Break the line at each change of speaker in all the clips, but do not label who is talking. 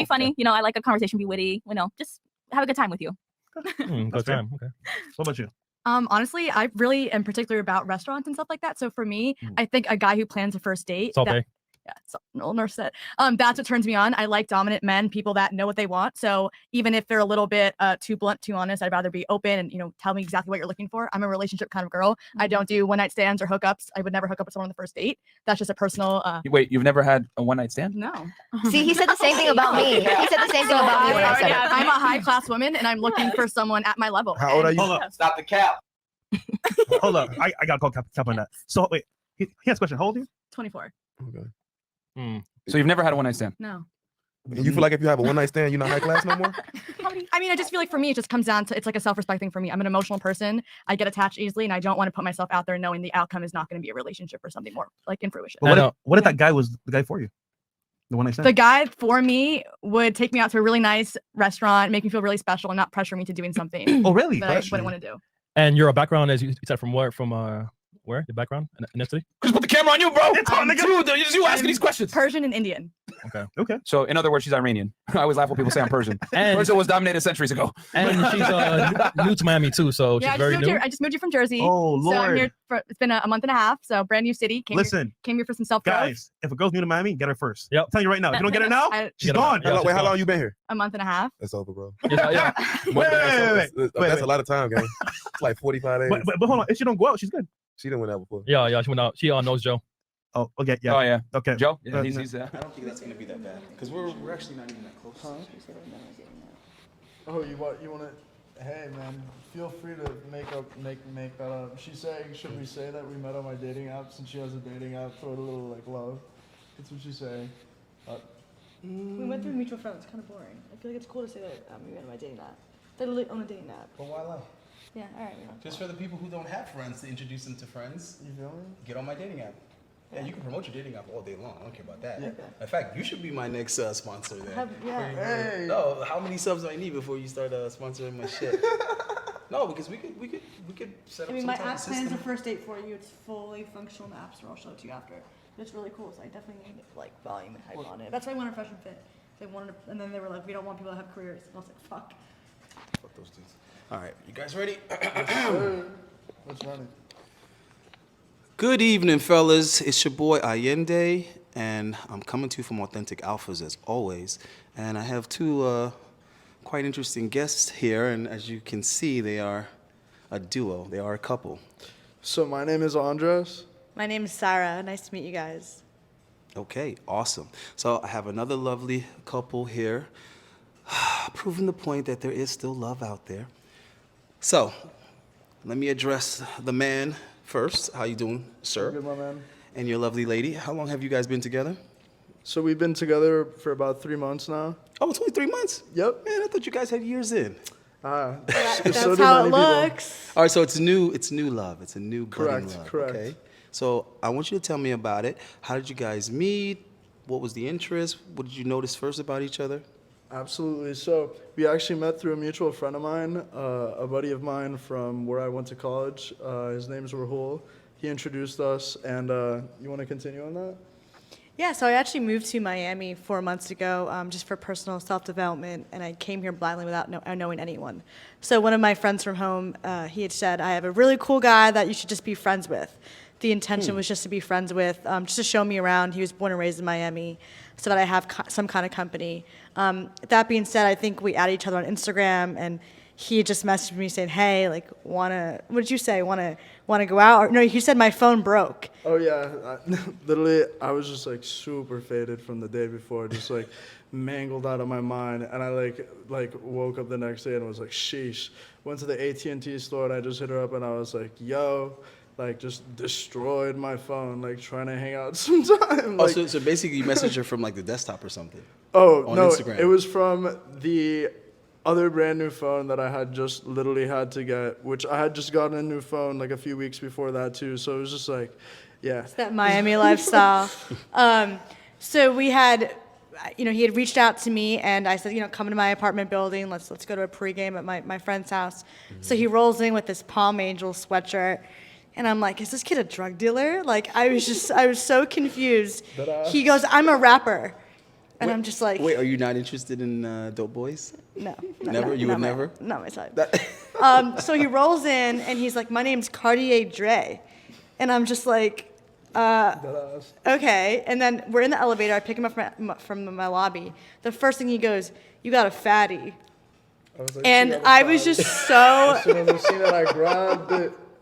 be funny. You know, I like a conversation, be witty. You know, just have a good time with you.
Good time. Okay.
What about you?
Honestly, I really am particular about restaurants and stuff like that. So for me, I think a guy who plans a first date. Yeah, so no nurse said. That's what turns me on. I like dominant men, people that know what they want. So even if they're a little bit too blunt, too honest, I'd rather be open and, you know, tell me exactly what you're looking for. I'm a relationship kind of girl. I don't do one night stands or hookups. I would never hook up with someone on the first date. That's just a personal.
Wait, you've never had a one night stand?
No.
See, he said the same thing about me. He said the same thing about me when I said it.
I'm a high class woman and I'm looking for someone at my level.
How old are you? Hold up.
Stop the cap.
Hold up. I gotta call cap on that. So wait, he has a question. How old are you?
24.
Okay.
So you've never had a one night stand?
No.
And you feel like if you have a one night stand, you're not high class no more?
I mean, I just feel like for me, it just comes down to, it's like a self-respect thing for me. I'm an emotional person. I get attached easily and I don't want to put myself out there knowing the outcome is not going to be a relationship or something more like in fruition.
But what if that guy was the guy for you? The one night stand?
The guy for me would take me out to a really nice restaurant, make me feel really special and not pressure me to doing something.
Oh, really?
That I wouldn't want to do.
And your background, as you said, from where? From where? Your background? Ethnicity?
Just put the camera on you, bro. It's you asking these questions.
Persian and Indian.
Okay.
So in other words, she's Iranian. I always laugh when people say I'm Persian. Persia was dominated centuries ago.
And she's new to Miami too, so she's very new.
I just moved here from Jersey.
Oh, Lord.
So I'm here it's been a month and a half. So brand new city. Came here for some self-growth.
Guys, if a girl's new to Miami, get her first.
Yep.
I'm telling you right now. If you don't get her now, she's gone.
Wait, how long you been here?
A month and a half.
That's over, bro.
Yeah.
Wait.
That's a lot of time, gang. It's like 45 days.
But hold on. If she don't go out, she's good.
She didn't win that before.
Yeah, she went out. She knows Joe.
Oh, okay, yeah.
Oh, yeah.
Okay.
Joe? Yeah, he's
I don't think that's going to be that bad. Because we're actually not even that close.
Oh, you want to... Hey, man, feel free to make that up. She's saying, should we say that we met on my dating app since she has a dating app? Throw it a little, like, love. That's what she's saying.
We went through mutual friends. It's kind of boring. I feel like it's cool to say that we met on my dating app. They literally own a dating app.
But why lie?
Yeah, all right.
Just for the people who don't have friends, to introduce them to friends.
You feel me?
Get on my dating app. Yeah, you can promote your dating app all day long. I don't care about that.
Yeah.
In fact, you should be my next sponsor there.
Hey.
No, how many subs do I need before you start sponsoring my shit? No, because we could set up some
my
type
app
of
plans
system.
a first date for you. It's fully functional in the App Store. I'll show it to you after. It's really cool. So I definitely need like volume and hype on it. That's why I wanted Fresh and Fit. They wanted, and then they were like, we don't want people to have careers. And I was like, fuck.
Fuck those dudes. All right, you guys ready?
What's running?
Good evening, fellas. It's your boy Ayindei, and I'm coming to you from Authentic Alphas as always. And I have two quite interesting guests here, and as you can see, they are a duo. They are a couple.
So my name is Andres.
My name is Sarah. Nice to meet you guys.
Okay, awesome. So I have another lovely couple here, proving the point that there is still love out there. So, let me address the man first. How you doing, sir?
Good, my man.
And your lovely lady. How long have you guys been together?
So we've been together for about 3 months now.
Oh, it's only 3 months?
Yep.
Man, I thought you guys had years in.
That's
so do
how it
many
looks.
All right, so it's new love. It's a new budding love.
Correct.
Okay. So I want you to tell me about it. How did you guys meet? What was the interest? What did you notice first about each other?
Absolutely. So we actually met through a mutual friend of mine, a buddy of mine from where I went to college. His name's Rahul. He introduced us, and you want to continue on that?
Yeah, so I actually moved to Miami 4 months ago just for personal self-development, and I came here blindly without knowing anyone. So one of my friends from home, he had said, I have a really cool guy that you should just be friends with. The intention was just to be friends with, just to show me around. He was born and raised in Miami, so that I have some kind of company. That being said, I think we added each other on Instagram, and he just messaged me saying, "Hey, like, what did you say? Wanna go out?" Or, no, he said my phone broke.
Oh yeah, literally, I was just like super faded from the day before, just like mangled out of my mind, and I like woke up the next day and was like, sheesh. Went to the AT&T store and I just hit her up and I was like, yo. Like, just destroyed my phone, like, trying to hang out sometime.
Oh,
Like,
so basically you messaged her from, like, the desktop or something?
oh,
on
no,
Instagram.
it was from the other brand new phone that I had just literally had to get, which I had just gotten a new phone, like, a few weeks before that, too. So it was just like, yeah.
It's that Miami lifestyle. So we had, he had reached out to me, and I said, come to my apartment building. Let's go to a pregame at my friend's house. Mm-hmm. So he rolls in with this Palm Angel sweatshirt. And I'm like, is this kid a drug dealer? Like, I was so confused. He goes, I'm a rapper. And I'm just like,
wait, are you not interested in dope boys?
no,
Never? You would never?
Not my type. So he rolls in and he's like, my name's Cartier Dre. And I'm just like, okay. And then we're in the elevator. I pick him up from my lobby. The first thing he goes, you got a fatty. And I was just so.
As soon as I seen it, I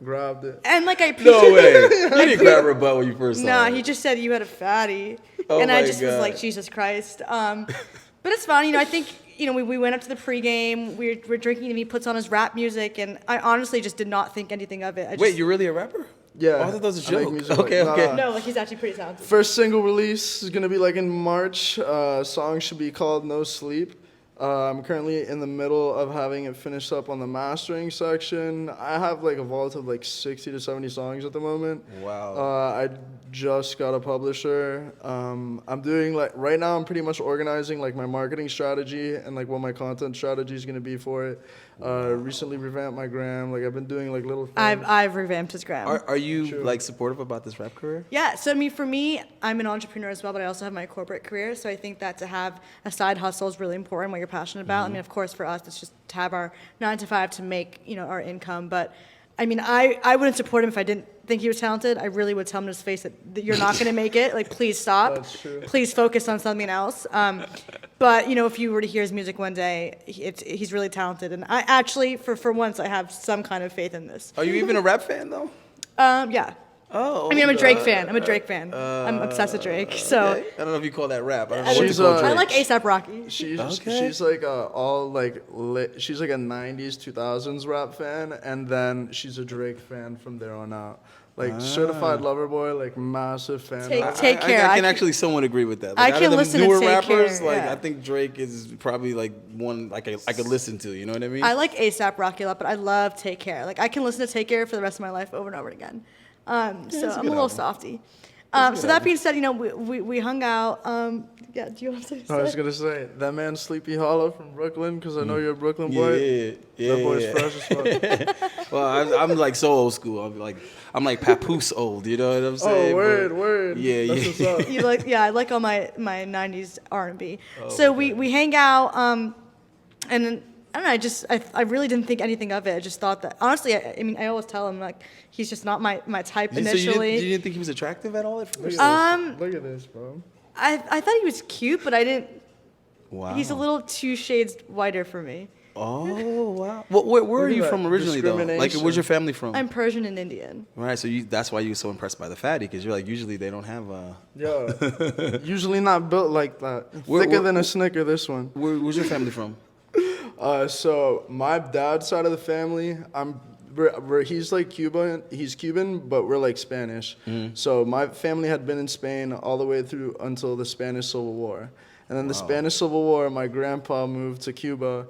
grabbed it.
And like I
No way. You didn't grab her butt when you first saw
Nah,
her.
he just said you had a fatty.
Oh
and I
my
just was
God.
like, Jesus Christ. But it's fun. You know, I think, you know, we went up to the pregame. We're drinking and he puts on his rap music. And I honestly just did not think anything of it.
Wait, you're really a rapper?
Yeah.
Oh, I thought that was a
I make
joke.
music
Okay,
like-
okay.
No, like he's actually pretty talented.
First single release is gonna be like in March. Song should be called No Sleep. I'm currently in the middle of having it finished up on the mastering section. I have like a vault of like 60 to 70 songs at the moment.
Wow.
I just got a publisher. I'm doing like right now. I'm pretty much organizing like my marketing strategy and like what my content strategy is gonna be for it. Recently revamped my gram. Like I've been doing like little things.
I've revamped his gram.
Are you like supportive about this rap career?
Yeah, so I mean, for me, I'm an entrepreneur as well, but I also have my corporate career. So I think that to have a side hustle is really important, what you're passionate about. I mean, of course, for us, it's just to have our 9 to 5 to make, you know, our income. But I mean, I wouldn't support him if I didn't think he was talented. I really would tell him to his face that you're not going to make it. Like, please stop.
That's true.
Please focus on something else. But, you know, if you were to hear his music one day, he's really talented. And I actually, for once, I have some kind of faith in this.
Are you even a rap fan though?
Yeah.
Oh.
I mean, I'm a Drake fan. I'm obsessed with Drake. So
Okay. I don't know if you call that rap. I don't know what you
She's,
call
I
Drake.
I like ASAP Rocky.
She's like all like she's like a 90s 2000s rap fan, and then she's a Drake fan from there on out. Like certified lover boy, like massive fan.
Take care.
I can actually somewhat agree with that.
I
Like, out
can
of the
listen to
newer
Take
rappers,
Care,
like
yeah.
I think Drake is probably like one like I could listen to. You know what I mean?
I like ASAP Rocky a lot, but I love Take Care. Like I can listen to Take Care for the rest of my life over and over again. So I'm a little softy. So that being said, you know, we hung out. Yeah, do you want to say?
I was gonna say that man Sleepy Hollow from Brooklyn, because I know you're a Brooklyn boy.
Yeah.
That boy's fresh as fuck.
Well, I'm like so old school. I'm like papoose old. You know what I'm saying?
Oh, word.
Yeah,
That's
yeah.
what's up.
You like? Yeah, I like all my 90s R&B. So we hang out, and then, I don't know. I really didn't think anything of it. I just thought that honestly. I mean, I always tell him like he's just not my type
So
initially.
you didn't think he was attractive at all at first?
Look at this, bro.
I thought he was cute, but I didn't.
Wow.
He's a little 2 shades whiter for me.
Oh wow. Well, where are
Look at
you
that
from originally though? Like,
discrimination.
where's your family from?
I'm Persian and Indian.
Right. So that's why you were so impressed by the fatty, because you're like usually they don't have
Yo, usually not built like that.
Where-
Thicker than a Snicker, this one.
Where's your family from?
So my dad's side of the family, he's like Cuban. He's Cuban, but we're like Spanish. So my family had been in Spain all the way through until the Spanish Civil War, and then the Spanish Civil War, my grandpa moved to Cuba,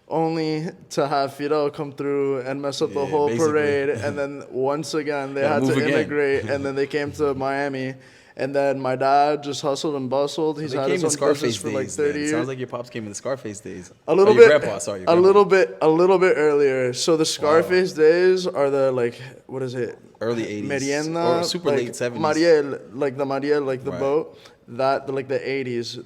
only to have Fidel come through and mess up the
Yeah,
whole
basically.
parade, and then once again they
Gotta
had to
move again.
immigrate, and then they came to Miami. And then my dad just hustled and bustled. He's
They
had
came
his
in
own
Scarface
business for like
days.
30
then.
years.
Sounds like your pops came in the Scarface days.
A little
Your
bit.
grandpa, sorry. Your
a
grandpa.
little bit earlier. So the Scarface days are the like, what is it?
Early 80s.
Merienda,
Or super
like
late 70s.
Mariel, like the Mariel, like the
Right.
boat. That like the 80s,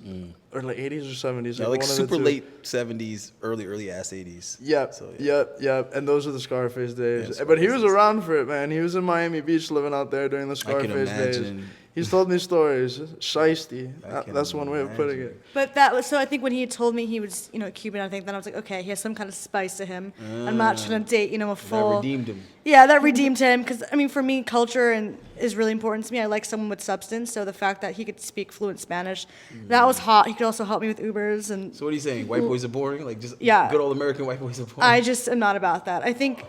or like 80s or 70s.
No, like
one of the
super
two.
late 70s, early ass 80s.
Yep,
So, yeah.
yep. And those are the Scarface days.
Yeah,
But he
Scarface
was around for it, man. He was in Miami Beach living out there during the
I can
Scarface days.
imagine.
He's told me stories. Shiesty.
I can
That's one way of putting
imagine.
it.
But that was so. I think when he told me he was, you know, Cuban, I think then I was like, okay, he has some kind of spice to him. I'm not trying to date, you know, a
That
full.
redeemed him.
Yeah, that redeemed him. Because I mean, for me, culture is really important to me. I like someone with substance. So the fact that he could speak fluent Spanish, that was hot. He could also help me with Ubers and.
So what are you saying? White boys are boring? Like just
Yeah.
good old American white boys are boring?
I just am not about that. I think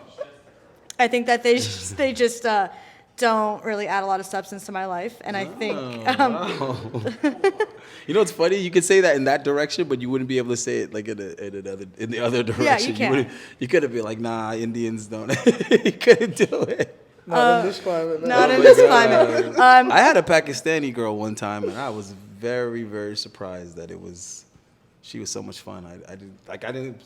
that they just don't really add a lot of substance to my life, and I think.
Wow. You know what's funny? You could say that in that direction, but you wouldn't be able to say it like in the other direction.
you can't.
wouldn't- You could have been like, nah, Indians don't. You couldn't do it.
Not in this climate, man.
Not
Oh
in
my
this
God.
climate.
I had a Pakistani girl one time, and I was very, very surprised that it was She was so much fun.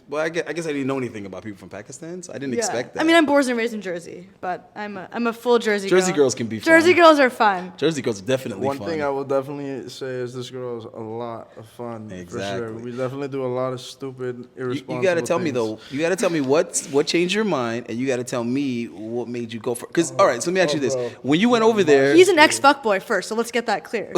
Well, I guess I didn't know anything about people from Pakistan, so I didn't expect that.
I mean, I'm born and raised in Jersey, but I'm a full Jersey girl.
Jersey girls can be fun.
Jersey girls are fun.
Jersey girls are definitely
One
fun.
thing I will definitely say is this girl is a lot of fun.
Exactly.
For sure. We definitely do a lot of stupid, irresponsible
You got to tell me
things.
though. You got to tell me what changed your mind, and you got to tell me what made you go for. Because all right, so let me ask you this:
bro.
when you went over there,
He's an ex-fuckboy first, so let's get that clear.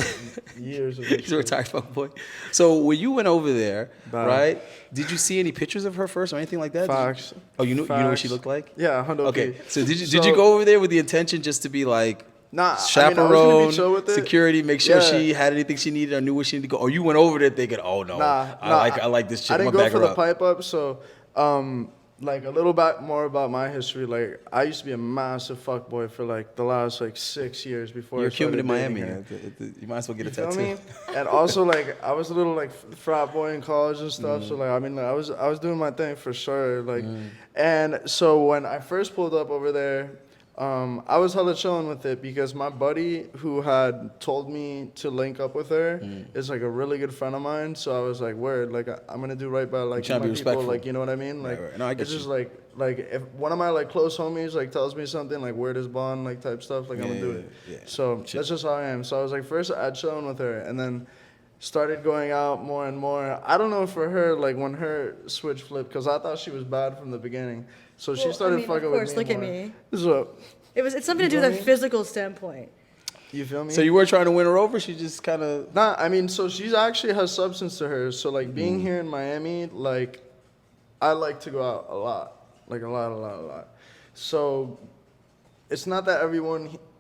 Years of
he's a retired fuckboy. So when you went over there,
Bye.
right? Did you see any pictures of her first or anything like that?
Facts.
Oh, you know what
Facts.
she looked like?
Yeah, 100%.
Okay. So did you go over there with the intention just to be like
Nah,
chaperone,
I was gonna be chill with it.
security, make sure
Yeah.
she had anything she needed or knew where she needed to go? Or you went over there thinking, oh no, I like this chick.
I
I'm
didn't
gonna
go
back
for
her
the
up.
pipe up, so like a little bit more about my history. Like I used to be a massive fuckboy for like the last like 6 years before.
You're
I started
human in Miami.
dating her.
You might as well get a
Feel
tattoo.
me? And also like I was a little like frat boy in college and stuff. So like I mean like, I was doing my thing for sure. Like, and so when I first pulled up over there, I was hella chilling with it because my buddy who had told me to link up with her is like a really good friend of mine. So I was like, word, like I'm gonna do right by like
trying
my
to be
people,
respectful.
like you know what I mean? Like
Right. No, I get
it's
you.
just like if one of my like close homies like tells me something like word is bond like type stuff, like I'm gonna do it.
Yeah.
So that's just how I am. So I was like first I chilling with her and then started going out more and more. I don't know for her like when her switch flipped because I thought she was bad from the beginning. So she started fucking with me.
Of course, look at
more.
me.
This is what
It's something to do with a physical standpoint.
you feel me?
So you weren't trying to win her over? She just kind of.
Nah, I mean, so she's actually has substance to her. So like being here in Miami, like I like to go out a lot, like a lot. So it's not that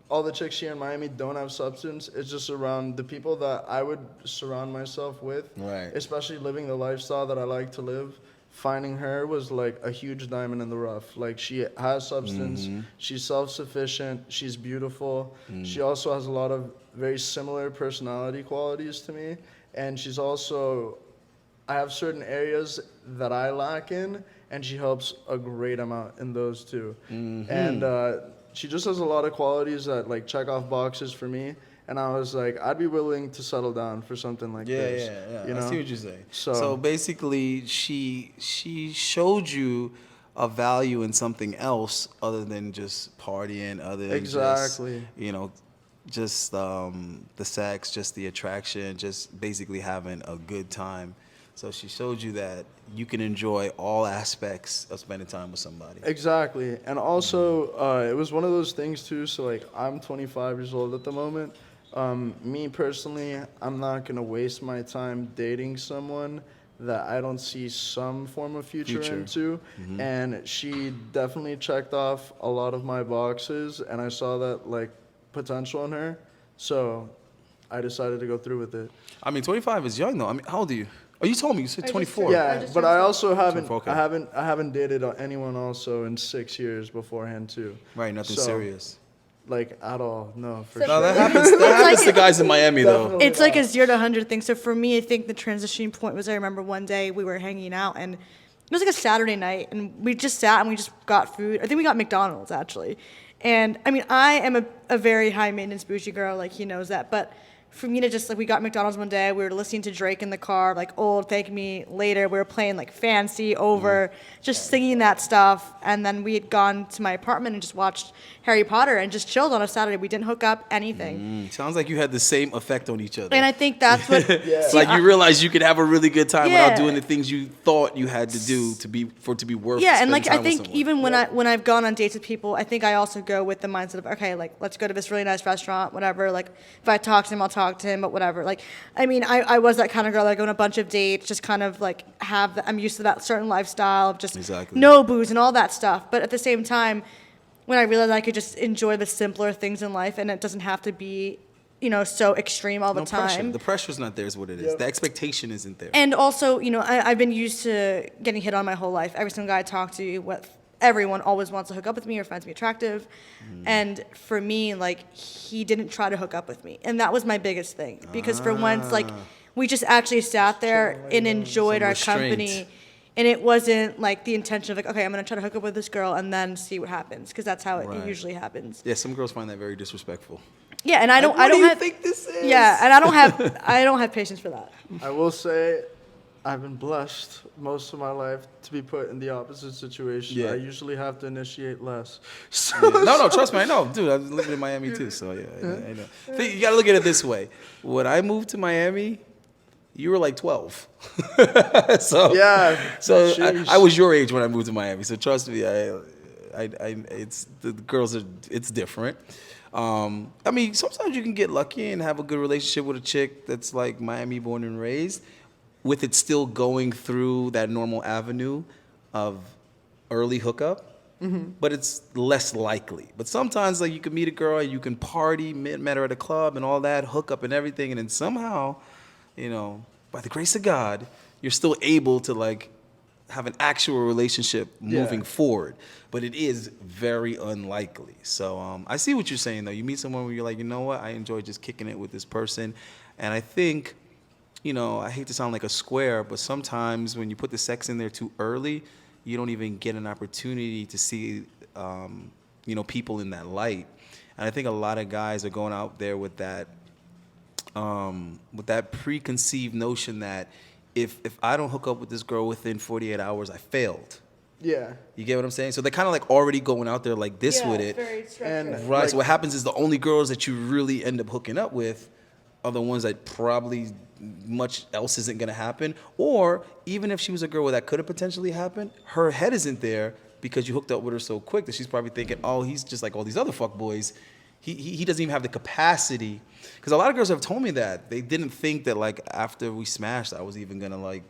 all the chicks here in Miami don't have substance. It's just around the people that I would surround myself with,
Right.
especially living the lifestyle that I like to live. Finding her was like a huge diamond in the rough. Like she has substance, she's self-sufficient, she's beautiful. She also has a lot of very similar personality qualities to me, and she's also, I have certain areas that I lack in, and she helps a great amount in those too. And she just has a lot of qualities that like check off boxes for me. And I was like, I'd be willing to settle down for something like this.
Yeah.
You know?
I see what you're saying.
So-
So basically, she showed you a value in something else other than just partying, other than
Exactly.
just the sex, just the attraction, just basically having a good time. So she showed you that you can enjoy all aspects of spending time with somebody.
Exactly. And also, it was one of those things too. So like, I'm 25 years old at the moment. Me personally, I'm not gonna waste my time dating someone that I don't see some form of future into. And she definitely checked off a lot of my boxes, and I saw that like potential in her. So I decided to go through with it.
I mean, 25 is young though. I mean, how old are you? Oh, you told me you said 24.
Yeah, but I also haven't.
24, okay.
I haven't dated anyone also in 6 years beforehand too.
Right, nothing
So,
serious.
Like at all, no. For
So
No,
sure.
that happens. That happens to guys in Miami though.
Definitely.
It's like a 0 to 100 thing. So for me, I think the transition point was I remember one day we were hanging out and it was like a Saturday night and we just sat and we just got food. I think we got McDonald's actually. And I mean, I am a very high maintenance bougie girl, like he knows that. But for me to just like, we got McDonald's one day, we were listening to Drake in the car, like old, thank me later. We were playing like Fancy Over, just singing that stuff. And then we had gone to my apartment and just watched Harry Potter and just chilled on a Saturday. We didn't hook up anything.
Sounds like you had the same effect on each other.
And I think that's what,
It's like you realized you could have a really good time
Yeah.
without doing the things you thought you had to do to be worth.
yeah, and
spending
like I
time with
think
someone.
even when I've gone on dates with people, I think I also go with the mindset of okay, like let's go to this really nice restaurant, whatever. Like if I talk to him, I'll talk to him, but whatever. Like I mean, I was that kind of girl that go on a bunch of dates, just kind of like I'm used to that certain lifestyle of just
Exactly.
no booze and all that stuff. But at the same time, when I realized I could just enjoy the simpler things in life, and it doesn't have to be, so extreme all the
no
time.
pressure. The pressure's not there, is what it is. The expectation isn't there.
And also, I've been used to getting hit on my whole life. Every single guy I talk to, everyone always wants to hook up with me or finds me attractive. And for me, like, he didn't try to hook up with me. And that was my biggest thing. Because for once, like, we just actually sat there and enjoyed
Some
our
restraint.
company. And it wasn't, like, the intention of, like, okay, I'm going to try to hook up with this girl and then see what happens. Because that's how it
Right.
usually happens.
Yeah, some girls find that very disrespectful.
Yeah, and I don't
What do you
have
think this is?
Yeah, and I don't have patience for that.
I will say, I've been blessed most of my life to be put in the opposite situation.
Yeah.
I usually have to initiate less. So,
No, trust me, I know, dude. I'm living in Miami too, so yeah, I know. You got to look at it this way: when I moved to Miami, you were like 12. So I was your age when I moved to Miami. So trust me, it's the girls are. It's different. I mean, sometimes you can get lucky and have a good relationship with a chick that's like Miami born and raised, with it still going through that normal avenue of early hookup. But it's less likely. But sometimes, like, you can meet a girl, you can party, met her at a club and all that, hook up and everything, and then somehow, you know, by the grace of God, you're still able to, like, have an actual relationship moving forward. But it is very unlikely. So I see what you're saying, though. You meet someone where you're like, you know what, I enjoy just kicking it with this person. And I think, you know, I hate to sound like a square, but sometimes when you put the sex in there too early, you don't even get an opportunity to see, you know, people in that light. And I think a lot of guys are going out there with that preconceived notion that if I don't hook up with this girl within 48 hours, I failed.
Yeah.
You get what I'm saying? So they're kind of like already going out there like this with it.
Very structured.
Right.
Like,
so what happens is the only girls that you really end up hooking up with are the ones that probably much else isn't going to happen. Or even if she was a girl where that could have potentially happened, her head isn't there because you hooked up with her so quick that she's probably thinking, oh, he's just like all these other fuck boys. He doesn't even have the capacity. Because a lot of girls have told me that. They didn't think that, like, after we smashed, I was even going to, like,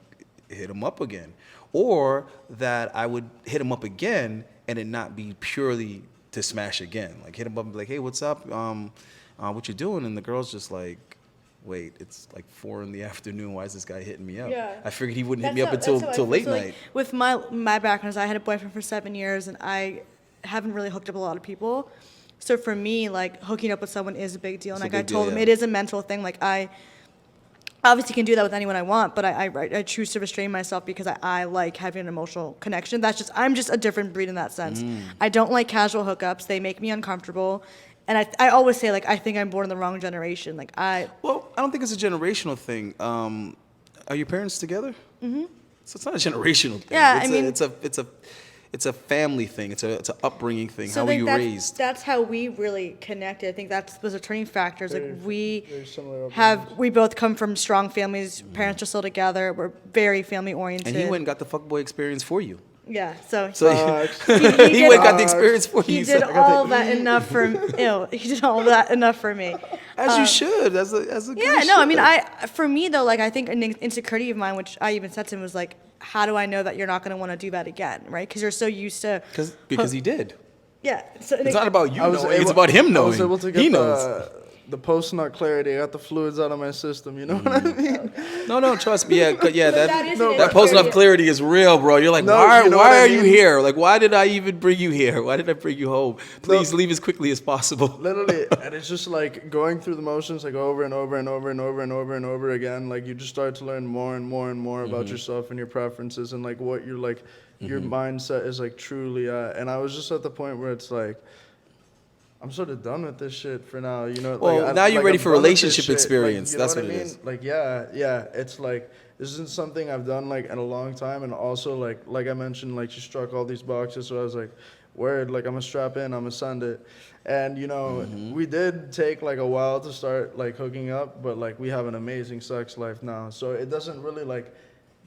hit him up again. Or that I would hit him up again and it not be purely to smash again. Like, hit him up and be like, hey, what's up? What you doing? And the girl's just like, wait, it's like 4 p.m. Why is this guy hitting me up?
Yeah.
I figured he wouldn't hit me up until late night.
Like, with my background, I had a boyfriend for 7 years, and I haven't really hooked up with a lot of people. So for me, like, hooking up with someone is a big deal. And like I told him, it is a mental thing. Like, I obviously can do that with anyone I want, but I choose to restrain myself because I like having an emotional connection. I'm just a different breed in that sense. I don't like casual hookups. They make me uncomfortable. And I always say, like, I think I'm born in the wrong generation.
Well, I don't think it's a generational thing. Are your parents together? Mm-hmm. So it's not a generational thing.
Yeah,
it's a family thing. It's an upbringing thing.
So
how were you raised?
That's how we really connected. I think that was a turning factor. Like, we
very
both come from strong families. Parents are still together. We're very family oriented.
And he went and got the fuckboy experience for you.
Yeah, so
he went and got the experience for you.
He did all that enough for he did all that enough for me.
As you should, as a
yeah. No, I mean, for me though, like, I think an insecurity of mine, which I even said to him, was like, how do I know that you're not going to want to do that again, right? Because you're so used to.
Because he did.
Yeah. So
it's not about you knowing. It's about him knowing.
I was able to get
he knows.
The post-nut clarity. I got the fluids out of my system. You know what I mean?
No, trust me. Yeah, that post-nut clarity is real, bro. You're like, why are you here? Like, why did I even bring you here? Why did I bring you home? Please leave as quickly as possible.
Literally, and it's just like going through the motions, like over and over and over and over and over and over again. Like, you just start to learn more and more and more about yourself and your preferences and like what you're like, your mindset is like truly at. And I was just at the point where it's like, I'm sort of done with this shit for now, you know.
Well,
like,
now you're ready for relationship
experience.
That's what it is.
Like, yeah. It's like, this isn't something I've done like in a long time, and also like I mentioned, like, she struck all these boxes. So I was like, word, like, I'm gonna strap in, I'm gonna send it, and you know, we did take like a while to start like hooking up, but like we have an amazing sex life now, so it doesn't really like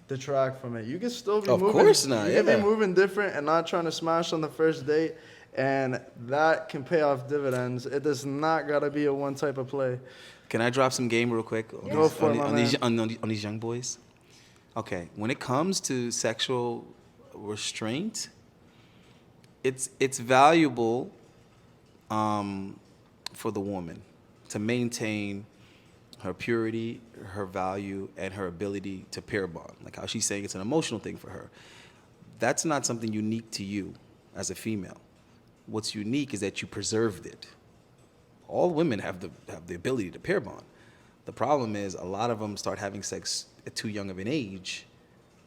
detract from it. You can still be moving. Of course not. You can be moving different and not trying to smash on the first date. And that can pay off dividends. It does not gotta be a one type of play.
Can I drop some game real quick on these young boys? Okay, when it comes to sexual restraint, it's valuable for the woman to maintain her purity, her value, and her ability to pair bond. Like how she's saying, it's an emotional thing for her. That's not something unique to you as a female. What's unique is that you preserved it. All women have the ability to pair bond. The problem is a lot of them start having sex at too young of an age,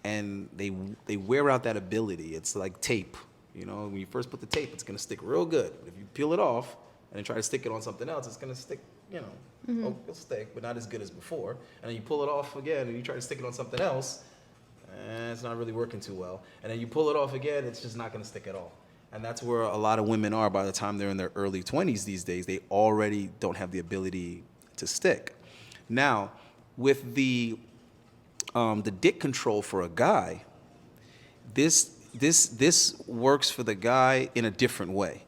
and they wear out that ability. It's like tape. You know, when you first put the tape, it's gonna stick real good. But if you peel it off and then try to stick it on something else, it's gonna stick. You know, it'll stick, but not as good as before. And then you pull it off again, and you try to stick it on something else, it's not really working too well. And then you pull it off again, it's just not going to stick at all. And that's where a lot of women are by the time they're in their early 20s these days. They already don't have the ability to stick. Now, with the dick control for a guy, this works for the guy in a different way.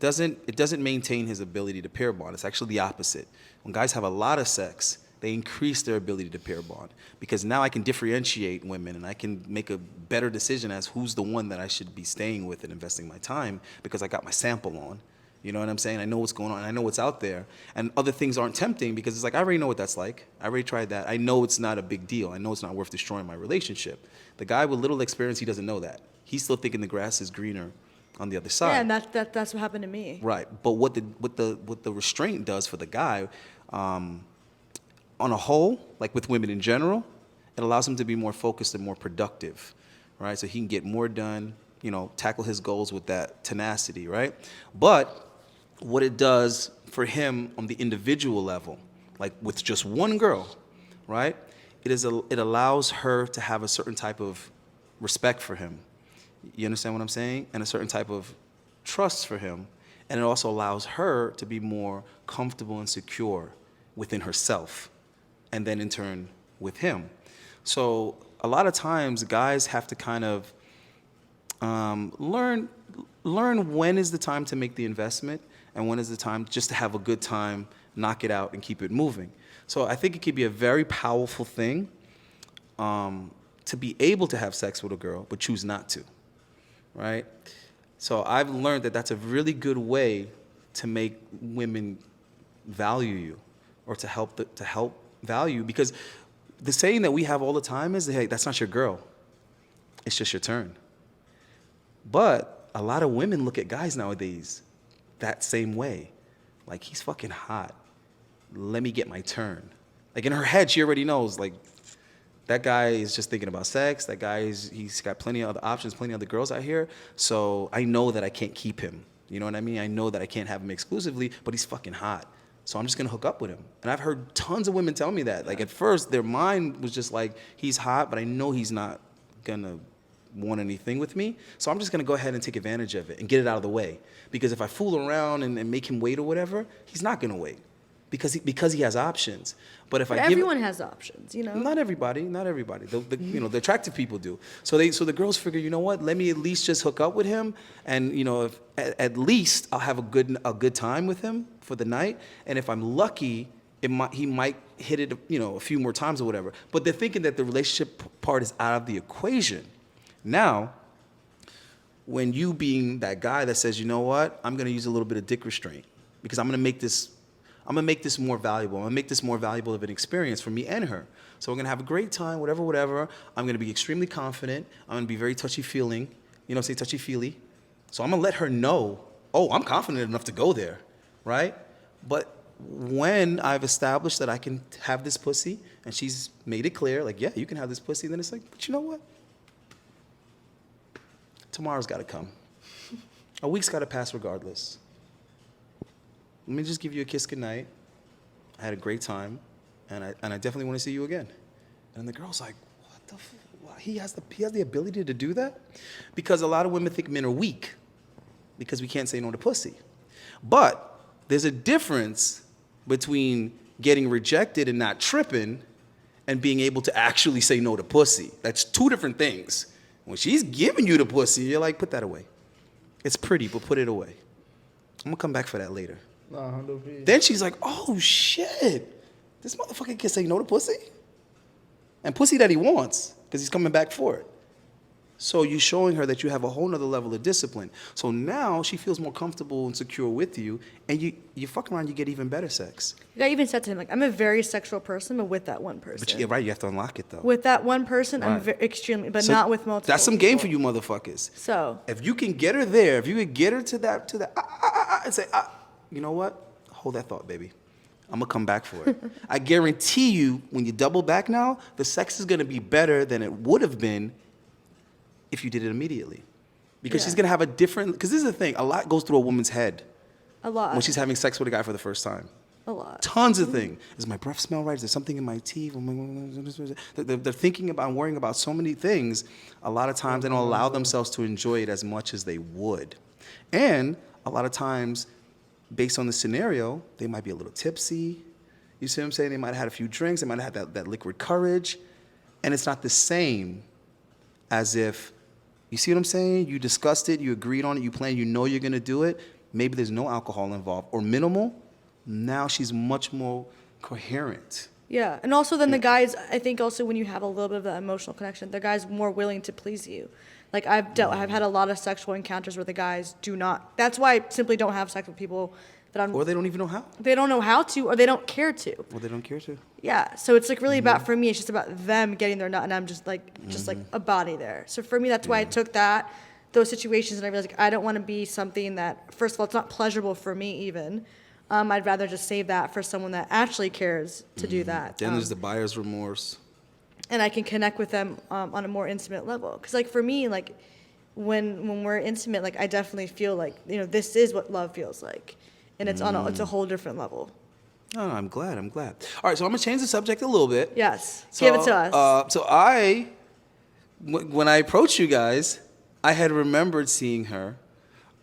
It doesn't maintain his ability to pair bond. It's actually the opposite. When guys have a lot of sex, they increase their ability to pair bond, because now I can differentiate women and I can make a better decision as who's the one that I should be staying with and investing my time, because I got my sample on. You know what I'm saying? I know what's going on. I know what's out there. And other things aren't tempting because it's like, I already know what that's like. I already tried that. I know it's not a big deal. I know it's not worth destroying my relationship. The guy with little experience, he doesn't know that. He's still thinking the grass is greener on the other side.
Yeah, and that's what happened to me.
Right. But what the restraint does for the guy, on a whole, like with women in general, it allows him to be more focused and more productive, right? So he can get more done, tackle his goals with that tenacity, right? But what it does for him on the individual level, like with just one girl, right? It allows her to have a certain type of respect for him. You understand what I'm saying? And a certain type of trust for him. And it also allows her to be more comfortable and secure within herself, and then in turn with him. So a lot of times guys have to kind of learn when is the time to make the investment and when is the time just to have a good time, knock it out, and keep it moving. So I think it could be a very powerful thing to be able to have sex with a girl but choose not to, right? So I've learned that that's a really good way to make women value you, or to help value, because the saying that we have all the time is, hey, that's not your girl. It's just your turn. But a lot of women look at guys nowadays that same way. Like, he's fucking hot. Let me get my turn. Like, in her head, she already knows, like, that guy is just thinking about sex. That guy he's got plenty of other options, plenty of other girls out here. So I know that I can't keep him. You know what I mean? I know that I can't have him exclusively, but he's fucking hot. So I'm just gonna hook up with him. And I've heard tons of women tell me that. Like, at first, their mind was just like, he's hot, but I know he's not gonna want anything with me. So I'm just gonna go ahead and take advantage of it and get it out of the way. Because if I fool around and make him wait or whatever, he's not gonna wait. Because he has options. But
everyone has options,
Not everybody. The attractive people do. So the girls figure, you know what? Let me at least just hook up with him, and if, at least I'll have a good time with him for the night. And if I'm lucky, he might hit it, a few more times or whatever. But they're thinking that the relationship part is out of the equation. Now, when you being that guy that says, you know what? I'm gonna use a little bit of dick restraint because I'm gonna make this more valuable. I'm gonna make this more valuable of an experience for me and her. So we're gonna have a great time, whatever. I'm gonna be extremely confident. I'm gonna be very touchy-feeling, say touchy-feely. So I'm gonna let her know, I'm confident enough to go there, right? But when I've established that I can have this pussy, and she's made it clear, like, yeah, you can have this pussy, then it's like, but you know what? Tomorrow's gotta come. A week's gotta pass regardless. Let me just give you a kiss goodnight. I had a great time, and I definitely want to see you again. And the girl's like, what the he has the ability to do that? Because a lot of women think men are weak because we can't say no to pussy. But there's a difference between getting rejected and not tripping and being able to actually say no to pussy. That's two different things. When she's giving you the pussy, you're like, put that away. It's pretty, but put it away. I'm gonna come back for that later. Then she's like, oh shit, this motherfucker can say no to pussy? And pussy that he wants, because he's coming back for it. So you're showing her that you have a whole nother level of discipline. So now she feels more comfortable and secure with you, and you fuck around, you get even better sex.
I even said to him, like, I'm a very sexual person, but with that one person.
But you have to unlock it though.
With that one person, right. I'm extremely, but so not with multiple.
That's some game for you motherfuckers.
So
if you can get her there, if you can get her to that, and say, you know what? Hold that thought, baby. I'm gonna come back for it. I guarantee you, when you double back now, the sex is gonna be better than it would have been if you did it immediately. Because she's gonna have a different, because this is the thing, a lot goes through a woman's head.
A lot.
When she's having sex with a guy for the first time.
A lot.
Tons of things. Does my breath smell right? Is there something in my teeth? They're thinking about and worrying about so many things. A lot of times they don't allow themselves to enjoy it as much as they would. And a lot of times, based on the scenario, they might be a little tipsy. You see what I'm saying? They might have had a few drinks. They might have had that liquid courage. And it's not the same as if, you see what I'm saying? You discussed it, you agreed on it, you planned, you know you're going to do it. Maybe there's no alcohol involved or minimal. Now she's much more coherent.
Yeah, and also then the guys, I think also when you have a little bit of that emotional connection, the guy's more willing to please you. Like I've had a lot of sexual encounters where the guys do not. That's why I simply don't have sex with people that I'm.
Or they don't even know how.
They don't know how to, or they don't care to.
Or they don't care to.
Yeah, so it's like really about, for me, it's just about them getting their nut, and I'm just like a body there. So for me, that's why I took those situations, and I realized like I don't want to be something that, first of all, it's not pleasurable for me even. I'd rather just save that for someone that actually cares to do that.
Then there's the buyer's remorse.
And I can connect with them on a more intimate level. Because like for me, like when we're intimate, like I definitely feel like, you know, this is what love feels like. And it's it's a whole different level.
No, I'm glad. All right, so I'm going to change the subject a little bit.
Yes,
So,
give it to us.
So when I approached you guys, I had remembered seeing her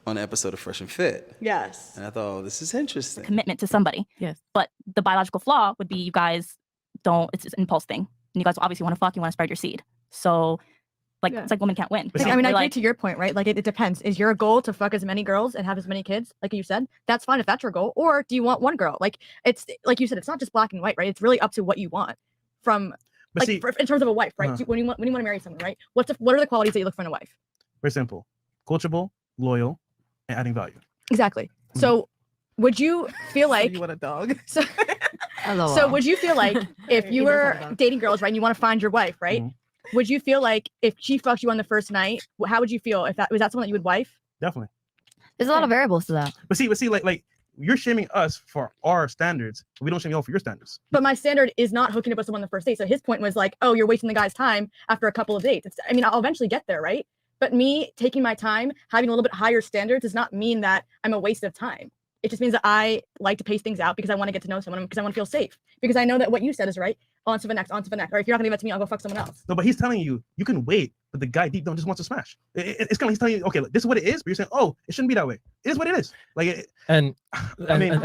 on an episode of Fresh and Fit.
Yes.
And I thought, oh, this is interesting.
Commitment to somebody.
Yes.
But the biological flaw would be you guys don't, it's an impulse thing. And you guys obviously want to fuck, you want to spread your seed. So, like, it's like women can't win.
But
I mean, I agree
like,
to your point, right? Like, it depends. Is your goal to fuck as many girls and have as many kids, like you said? That's fine if that's your goal. Or do you want one girl? Like, it's like you said, it's not just black and white, right? It's really up to what you want from,
But
like,
see,
in terms of a wife, right? When you want to marry someone, right? What are the qualities that you look for in a wife?
very simple: coachable, loyal, and adding value.
Exactly. So, would you feel like
you want a dog?
So, so would you feel like if you were dating girls, right, and you want to find your wife, right? Would you feel like if she fucked you on the first night, how would you feel if that was that someone that you would wife?
Definitely.
There's a lot of variables to that.
But see, like you're shaming us for our standards. We don't shame you all for your standards.
But my standard is not hooking up with someone on the first date. So his point was like, oh, you're wasting the guy's time after a couple of dates. I mean, I'll eventually get there, right? But me taking my time, having a little bit higher standards does not mean that I'm a waste of time. It just means that I like to pace things out because I want to get to know someone, because I want to feel safe. Because I know that what you said is right. On to the next. Or if you're not going to give that to me, I'll go fuck someone else.
No, but he's telling you can wait, but the guy deep down just wants to smash. It's kind of he's telling you, okay, look, this is what it is, but you're saying, oh, it shouldn't be that way. It is what it is. Like,
and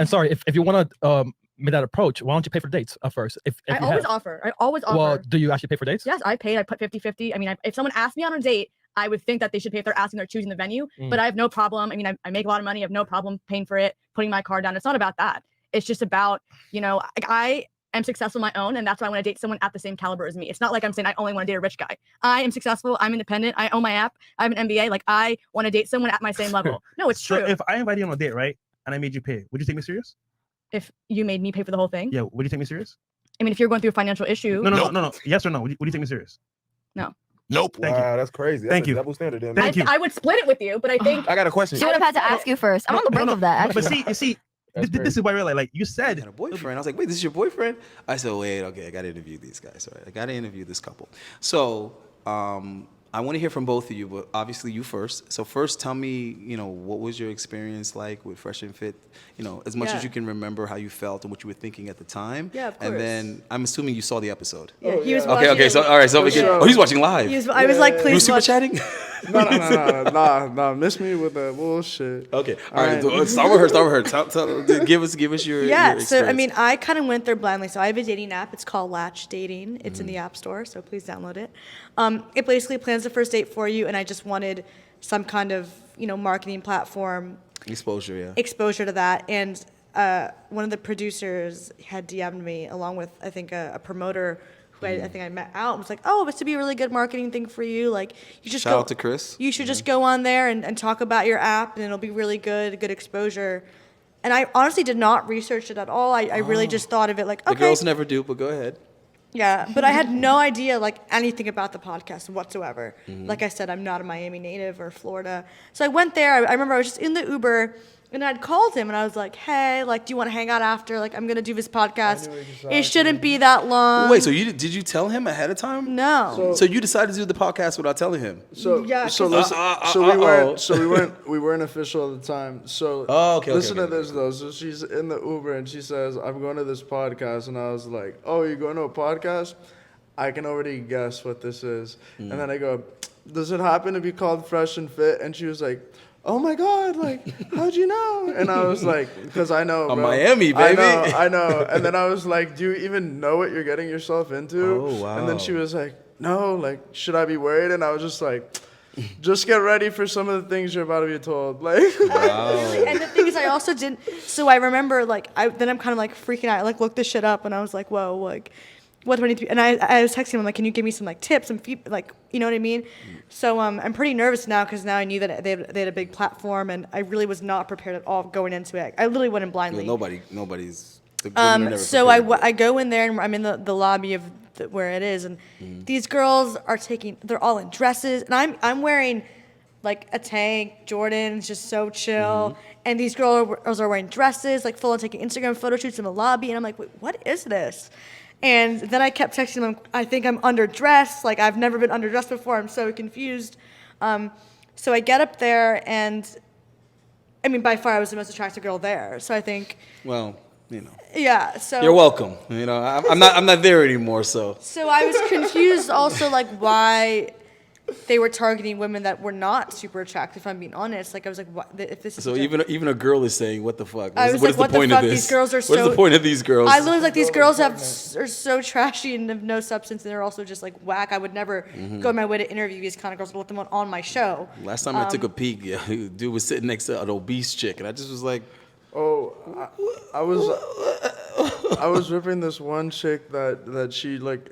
sorry, if you want to make that approach, why don't you pay for dates first?
I always offer.
Well, do you actually pay for dates?
Yes, I paid. I put 50-50. I mean, if someone asked me on a date, I would think that they should pay if they're asking, they're choosing the venue. But I have no problem. I mean, I make a lot of money. I have no problem paying for it, putting my card down. It's not about that. It's just about, I am successful on my own, and that's why I want to date someone at the same caliber as me. It's not like I'm saying I only want to date a rich guy. I am successful. I'm independent. I own my app. I have an MBA. Like, I want to date someone at my same level. No, it's true.
So if I invited you on a date, right, and I made you pay, would you take me serious?
If you made me pay for the whole thing?
Yeah, would you take me serious?
I mean, if you're going through a financial issue.
No. Yes or no? Would you take me serious?
No.
Nope.
Thank
wow,
you.
That's crazy.
Thank you.
Double standard. Then.
Thank you.
I would split it with you, but I think
I got a question.
She would have had to ask you first. I'm on the brink of that. Actually.
But see, this is why I realized, like you said,
I had a boyfriend. I was like, wait, this is your boyfriend? I said, wait, okay, I got to interview these guys. All right, I got to interview this couple. So I want to hear from both of you, but obviously you first. So first, tell me, what was your experience like with Fresh and Fit? As much as you can remember how you felt and what you were thinking at the time.
Yeah, of course.
And then I'm assuming you saw the episode.
Yeah, he was watching.
Okay. So all right. So he's watching live.
I was like, please.
You super chatting?
No. Miss me with that bullshit.
Okay. All right. Start with her. Give us your experience.
So I mean, I kind of went there blindly. So I have a dating app. It's called Latch Dating. It's in the App Store, so please download it. It basically plans the first date for you, and I just wanted some kind of marketing platform
exposure
to that. And one of the producers had DM'd me along with I think a promoter who I think I met out, and was like, oh, this would be a really good marketing thing for you. Like, you just
shout out to Chris.
You should just go on there and talk about your app, and it'll be really good exposure. And I honestly did not research it at all. I really just thought of it like, okay.
The girls never do, but go ahead.
Yeah, but I had no idea anything about the podcast whatsoever. Like I said, I'm not a Miami native or Florida. So I went there. I remember I was just in the Uber And I'd called him and I was like, hey, like, do you want to hang out after? Like, I'm going to do this podcast. It shouldn't be that long.
Wait, so did you tell him ahead of time?
No.
So you decided to do the podcast without telling him?
So
Yeah,
so
'cause-
listen, we weren't official at the time. So listen to this though. So she's in the Uber and she says, "I'm going to this podcast," and I was like, "Oh, you're going to a podcast? I can already guess what this is." And then I go, "Does it happen to be called Fresh and Fit?" And she was like, "Oh my God, like, how'd you know?" And I was like, "Because I know, bro.
Miami, baby.
I know. And then I was like, "Do you even know what you're getting yourself into?"
Oh, wow.
And then she was like, "No, like, should I be worried?" And I was just like, "Just get ready for some of the things you're about to be told." Like,
And the thing is, I also didn't. So I remember, like, then I'm kind of like freaking out. I like looked this shit up, and I was like, "Whoa, like, what do I need to be?" And I was texting him, like, "Can you give me some like tips and like, you know what I mean?" So I'm pretty nervous now because now I knew that they had a big platform, and I really was not prepared at all going into it. I literally went in blindly.
Nobody's. The women are never
So
prepared.
I go in there and I'm in the lobby of where it is, and these girls are they're all in dresses, and I'm wearing like a tank, Jordans, just so chill. And these girls are wearing dresses, like full on taking Instagram photo shoots in the lobby, and I'm like, wait, what is this? And then I kept texting them, I think I'm underdressed, like I've never been underdressed before, I'm so confused. So I get up there, and I mean, by far I was the most attractive girl there. So I think,
Well, you know.
yeah. So
You're welcome. You know, I'm not there anymore. So
I was confused also, like, why they were targeting women that were not super attractive, if I'm being honest. Like, I was like, what, if this is
so even a girl is saying, "What the fuck?
I was
What is
like,
the
what
point
the
of
fuck?
this?
These girls are
What is the point of these girls?"
I literally was like, these girls are so trashy and have no substance, and they're also just like whack. I would never go my way to interview these kind of girls, but let them on my show.
Last time I took a peek, dude was sitting next to an obese chick, and I just was like,
oh, I was ripping this one chick that she like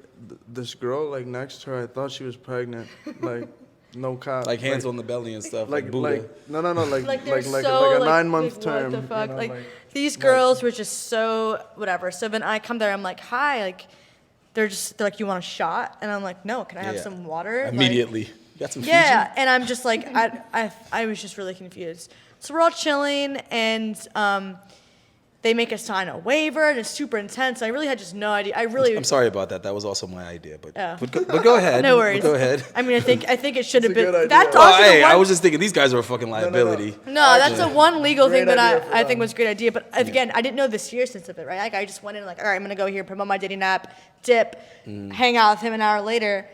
this girl like next to her. I thought she was pregnant, like no cap,
like hands on the belly and stuff, like Buddha.
like no, like
they're
like
so,
a
like,
9 month
like,
term.
What the fuck?
You know,
like these girls were just so whatever. So then I come there, I'm like, hi, like they're like, you want a shot? And I'm like, no, can I have
Yeah.
some water?
Immediately.
Like,
Got some
yeah,
Fiji?
and I'm just like, I was just really confused. So we're all chilling, and they make us sign a waiver, and it's super intense. I really had just no idea.
I'm sorry about that. That was also my idea, but
Yeah.
but go ahead.
No worries.
Go ahead.
I mean, I think it should have
It's a
been.
good idea.
That's
Well,
also the
hey,
one.
I was just thinking these guys are a fucking liability.
No, that's the one legal thing
Great
that
idea for
I think
them.
was a great idea. But again, I didn't know the seriousness of it, right? Like, I just went in like, all right, I'm gonna go here, promote my dating app, dip, hang out with him an hour later.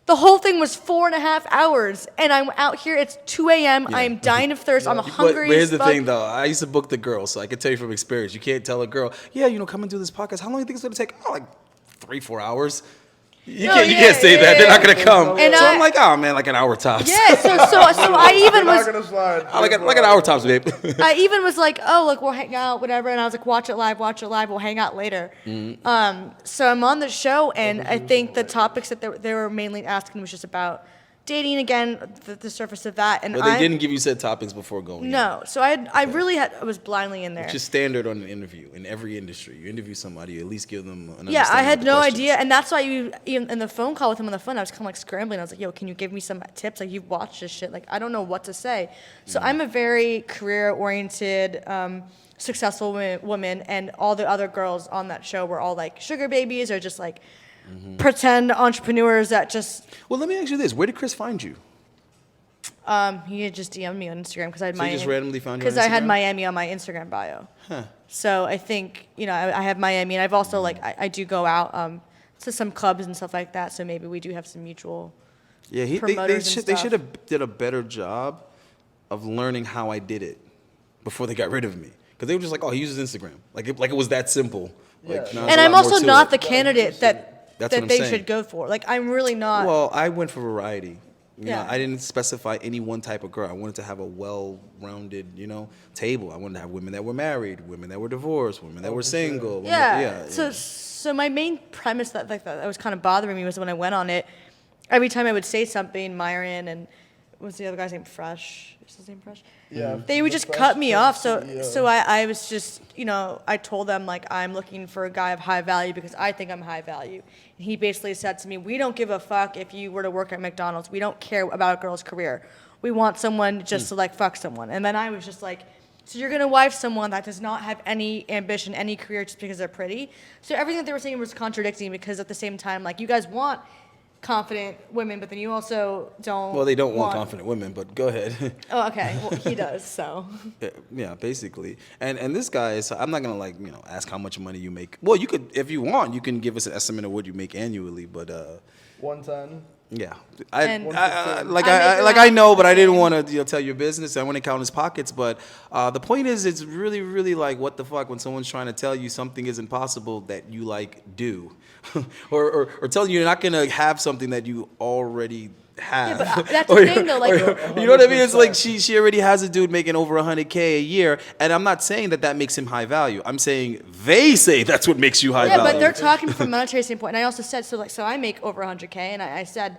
The whole thing was 4.5 hours, and I'm out here. It's 2 a.m.
Yeah.
I'm dying of thirst. I'm
But
hungry.
here's
as
the
fuck.
thing, though. I used to book the girl, so I can tell you from experience. You can't tell a girl, yeah, come and do this podcast. How long do you think it's gonna take? Oh, like 3-4 hours. You
No,
can't
yeah,
say that.
yeah,
They're not
yeah.
gonna come.
And
So
I-
I'm like, oh man, like an hour tops.
Yeah. So I even
You're
was.
not gonna slide.
like an hour tops, babe.
I even was like, oh, look, we'll hang out, whatever. And I was like, watch it live, we'll hang out later. So I'm on the show, and I think the topics that they were mainly asking was just about dating again, the surface of that. And
But they didn't give you said topics before going.
No. So I was blindly in there.
Which is standard on an interview in every industry. You interview somebody, you at least give them an
Yeah, I
understanding
had
of the
no
questions.
idea, and that's why even in the phone call with him on the phone, I was kind of like scrambling. I was like, "Yo, can you give me some tips? Like, you've watched this shit. Like, I don't know what to say." So I'm a very career-oriented, successful woman, and all the other girls on that show were all like sugar babies or just like pretend entrepreneurs that just.
Well, let me ask you this: where did Chris find you?
He had just DM'd me on Instagram because I had
So he just randomly found you on
because I had
Instagram?
Miami on my Instagram bio. So I think I have Miami, and I've also like I do go out to some clubs and stuff like that. So maybe we do have some mutual.
Yeah, they
promoters and
should
stuff.
have did a better job of learning how I did it before they got rid of me. Because they were just like, oh, he uses Instagram, like it was that simple. Like, no, there's
And
a
I'm
lot more
also
to
not
it.
the candidate that
That's what I'm
they
saying.
should go for. Like, I'm really not.
Well, I went for variety. You know,
Yeah.
I didn't specify any one type of girl. I wanted to have a well-rounded, table. I wanted to have women that were married, women that were divorced, women that were single. women
Yeah.
that-
So my main premise that was kind of bothering me was when I went on it, every time I would say something, Myron and what's the other guy's name? Fresh. Is his name Fresh?
Yeah.
They would just cut me off. So I was just, I told them like I'm looking for a guy of high value because I think I'm high value. And he basically said to me, we don't give a fuck if you were to work at McDonald's. We don't care about a girl's career. We want someone just to like fuck someone. And then I was just like, So you're gonna wife someone that does not have any ambition, any career, just because they're pretty. So everything that they were saying was contradicting, because at the same time, like, you guys want confident women, but then you also don't.
Well, they don't want confident women, but go ahead.
Oh, okay. Well, he does. So.
Yeah, basically. And this guy is. I'm not gonna like ask how much money you make. Well, you could, if you want, you can give us an estimate of what you make annually, but
110.
Yeah,
I
know, but I didn't want to tell your business. I want to count his pockets, but the point is, it's really, really like, what the fuck when someone's trying to tell you something isn't possible that you like do, or telling you you're not gonna have something that you already have.
Yeah, but that's the thing, though. Like,
you know what I mean? It's like she already has a dude making over $100K a year, and I'm not saying that makes him high value. I'm saying they say that's what makes you high value.
Yeah, but they're talking from a monetary standpoint, and I also said so I make over $100K, and I said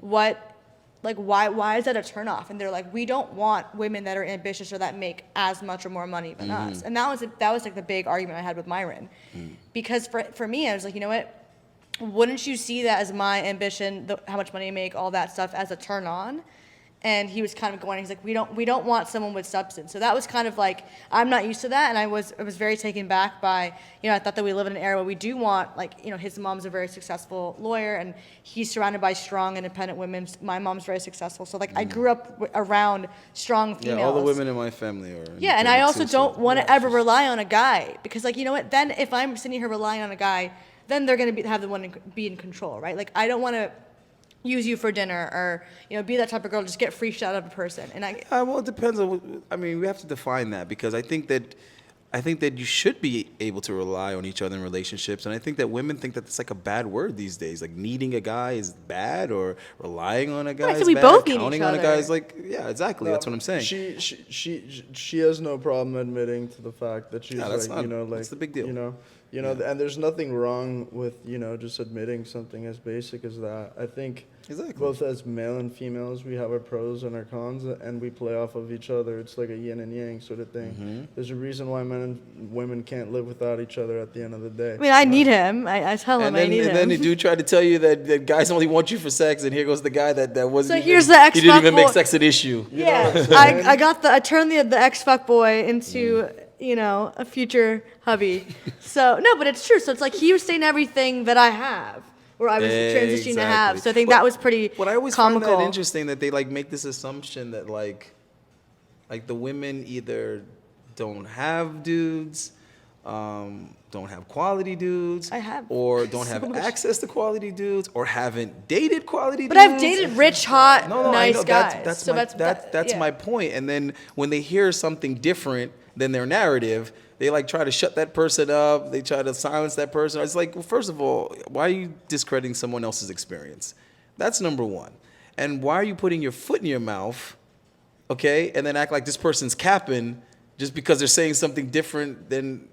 why is that a turnoff? And they're like, we don't want women that are ambitious or that make as much or more money than us. And that was like the big argument I had with Myron, because for me, I was like, you know what? Wouldn't you see that as my ambition, how much money I make, all that stuff, as a turn on? And he was kind of going, he's like, we don't want someone with substance. So that was kind of like, I'm not used to that, and I was very taken back by, I thought that we live in an era where we do want, like, his mom's a very successful lawyer, and he's surrounded by strong, independent women. My mom's very successful. So, like, I grew up around strong females.
Yeah, all the women in my family are.
Yeah, and I also don't want to ever rely on a guy, because, like, you know what? Then if I'm sitting here relying on a guy, then they're going to have the one be in control, right? Like, I don't want to use you for dinner, or be that type of girl, just get free shit out of a person. And
well, it depends on. I mean, we have to define that, because I think that you should be able to rely on each other in relationships, and I think that women think that it's like a bad word these days. Like, needing a guy is bad, or relying on a guy is bad.
We both need
counting
each
on a
other.
guy is like, yeah, exactly. That's what I'm saying.
She has no problem admitting to the fact that she's
that's the big deal.
And there's nothing wrong with just admitting something as basic as that. I think both as male and females, we have our pros and our cons, and we play off of each other. It's like a yin and yang sort of thing. There's a reason why men and women can't live without each other at the end of the day.
I mean, I need him. I tell him I need him.
And then the dude tried to tell you that guys only want you for sex, and here goes the guy that wasn't.
So here's the ex-fuck
he didn't even make
boy.
sex an issue.
Yeah, I turned the ex-fuck boy into a future hubby. So no, but it's true. So it's like he was saying everything that I have, or I was transitioning to have. So I think that was pretty comical.
But I always find that interesting that they like make this assumption that like the women either don't have dudes, don't have quality dudes, or don't have access to quality dudes, or haven't dated quality dudes.
But I've dated rich, hot, nice guys.
That's my point. And then when they hear something different than their narrative, they like try to shut that person up. They try to silence that person. It's like, well, first of all, why are you discrediting someone else's experience? That's number one. And why are you putting your foot in your mouth, okay, and then act like this person's capping just because they're saying something different than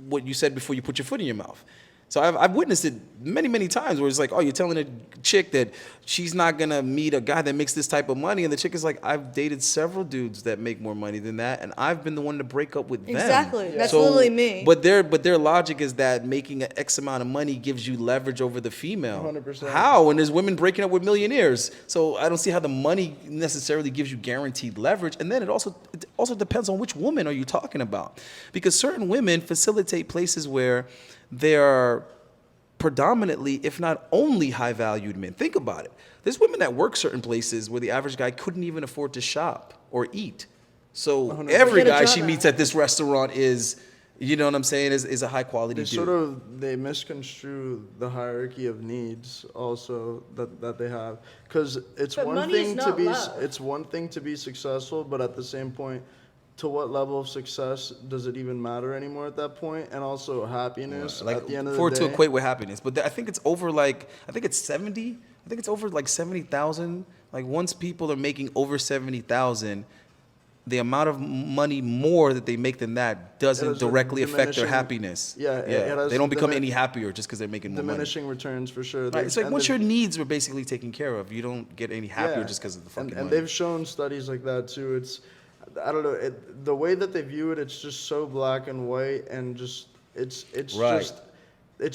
what you said before you put your foot in your mouth? So I've witnessed it many, many times where it's like, oh, you're telling a chick that she's not going to meet a guy that makes this type of money. And the chick is like, I've dated several dudes that make more money than that, and I've been the one to break up with them.
Exactly. That's literally me.
But their logic is that making an X amount of money gives you leverage over the female.
100%.
How? And there's women breaking up with millionaires. So I don't see how the money necessarily gives you guaranteed leverage. And then it also depends on which woman are you talking about. Because certain women facilitate places where they are predominantly, if not only, high-valued men. Think about it. There's women that work certain places where the average guy couldn't even afford to shop or eat. So every guy she meets at this restaurant is, you know what I'm saying, is a high-quality dude.
They misconstrue the hierarchy of needs also that they have, because it's one thing to be successful, but at the same point, to what level of success does it even matter anymore at that point? And also happiness at the end of the day.
To equate with happiness. But I think it's over like, I think it's over like 70,000. Like once people are making over 70,000, the amount of money more that they make than that doesn't directly affect their happiness.
Yeah.
They don't become any happier just because they're making more money.
Diminishing returns for sure.
Right. It's like once your needs are basically taken care of, you don't get any happier just because of the fucking money.
And they've shown studies like that too. I don't know, the way that they view it, it's just so black and white, and just it's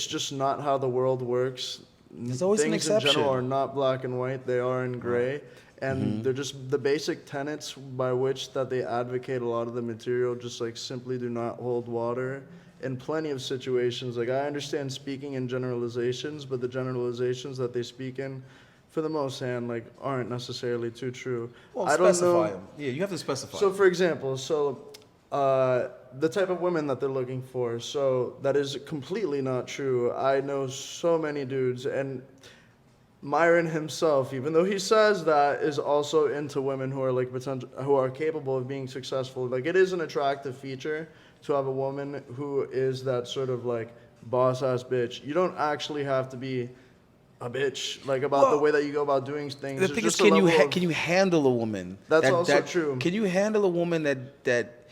just not how the world works.
There's always an
things in
exception.
general are not black and white; they are in gray, and they're just the basic tenets by which that they advocate a lot of the material. Just like simply do not hold water in plenty of situations. Like I understand speaking in generalizations, but the generalizations that they speak in, for the most hand, like aren't necessarily too true.
Well,
I don't
specify
know.
them. Yeah, you have to specify.
So, for example, the type of women that they're looking for, so that is completely not true. I know so many dudes, and Myron himself, even though he says that, is also into women who are like who are capable of being successful. Like it is an attractive feature to have a woman who is that sort of like boss ass bitch. You don't actually have to be a bitch, like about the way that you go about doing things.
The
There's
thing is,
just a level of-
can you handle a woman?
That's also true.
Can you handle a woman that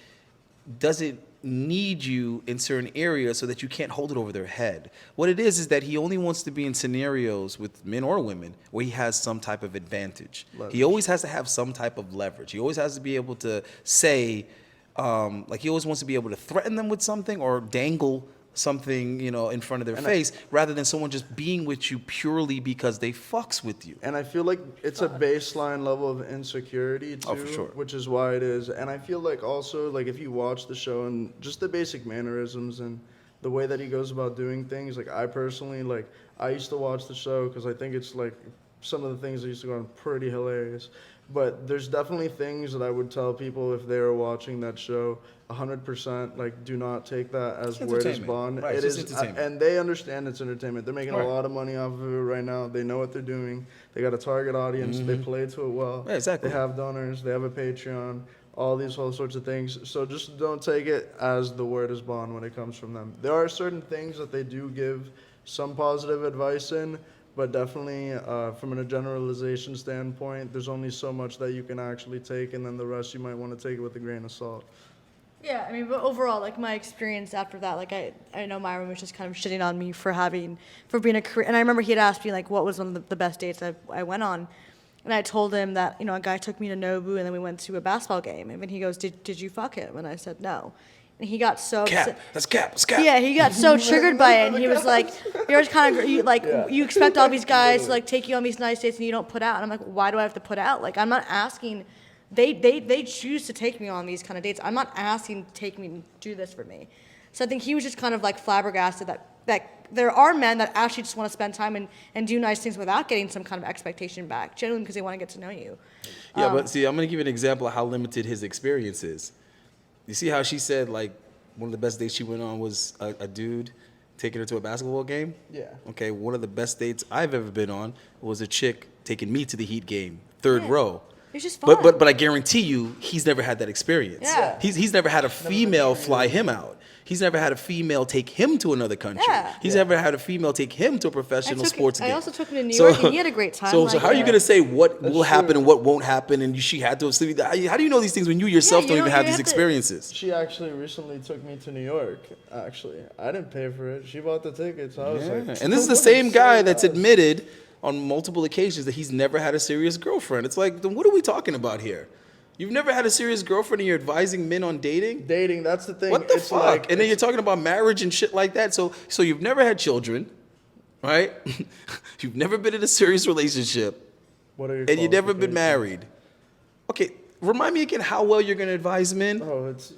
doesn't need you in certain areas so that you can't hold it over their head? What it is that he only wants to be in scenarios with men or women where he has some type of advantage. He always has to have some type of leverage. He always has to be able to say, like he always wants to be able to threaten them with something or dangle something, in front of their face, rather than someone just being with you purely because they fucks with you.
And I feel like it's a baseline level of insecurity too,
for sure.
which is why it is. And I feel like also like if you watch the show and just the basic mannerisms and the way that he goes about doing things, like I personally I used to watch the show because I think it's like some of the things that used to go on pretty hilarious. But there's definitely things that I would tell people if they were watching that show, 100%, like do not take that as word is bond.
Right,
It
it's
is,
just entertainment.
and they understand it's entertainment. They're making
Right.
a lot of money off of it right now. They know what they're doing. They got a target audience. They play to it well.
Yeah, exactly.
They have donors. They have a Patreon. All these whole sorts of things. So just don't take it as the word is bond when it comes from them. There are certain things that they do give some positive advice in, but definitely from a generalization standpoint, there's only so much that you can actually take, and then the rest you might want to take it with a grain of salt.
Yeah, I mean, but overall, like my experience after that, like I know Myron was just kind of shitting on me for being a career. And I remember he had asked me like what was one of the best dates I went on, and I told him that a guy took me to Nobu and then we went to a basketball game, and then he goes, did you fuck him? And I said no. And he got so
Cap. That's cap. That's cap.
Yeah, he got so triggered by it, and he was like, "You're just kind of you expect all these guys to like take you on these nice dates, and you don't put out." And I'm like, "Why do I have to put out? Like, I'm not asking. They choose to take me on these kind of dates. I'm not asking to take me and do this for me." So I think he was just kind of like flabbergasted that there are men that actually just want to spend time and do nice things without getting some kind of expectation back, genuinely because they want to get to know you.
Yeah, but see, I'm going to give you an example of how limited his experience is. You see how she said, like, one of the best dates she went on was a dude taking her to a basketball game?
Yeah.
Okay, one of the best dates I've ever been on was a chick taking me to the Heat game, third row.
It's just fun.
But I guarantee you, he's never had that experience.
Yeah.
He's never had a female fly him out. He's never had a female take him to another country.
Yeah.
He's never had a fememale take him to a professional sports game.
I also took him to New York, and he had a great time.
So how are you going to say what will happen and what won't happen, and she had to have sleep? How do you know these things when you yourself don't even have these experiences?
She actually recently took me to New York. Actually, I didn't pay for it. She bought the tickets. I was like,
and this is the same guy that's admitted on multiple occasions that he's never had a serious girlfriend. It's like, then what are we talking about here? You've never had a serious girlfriend and you're advising men on dating?
Dating, that's the thing.
What the fuck? And then you're talking about marriage and shit like that. So you've never had children, right? You've never been in a serious relationship.
What are your
and you've never been
qualifications?
married. Okay, remind me again how well you're going to advise men.
Oh, it's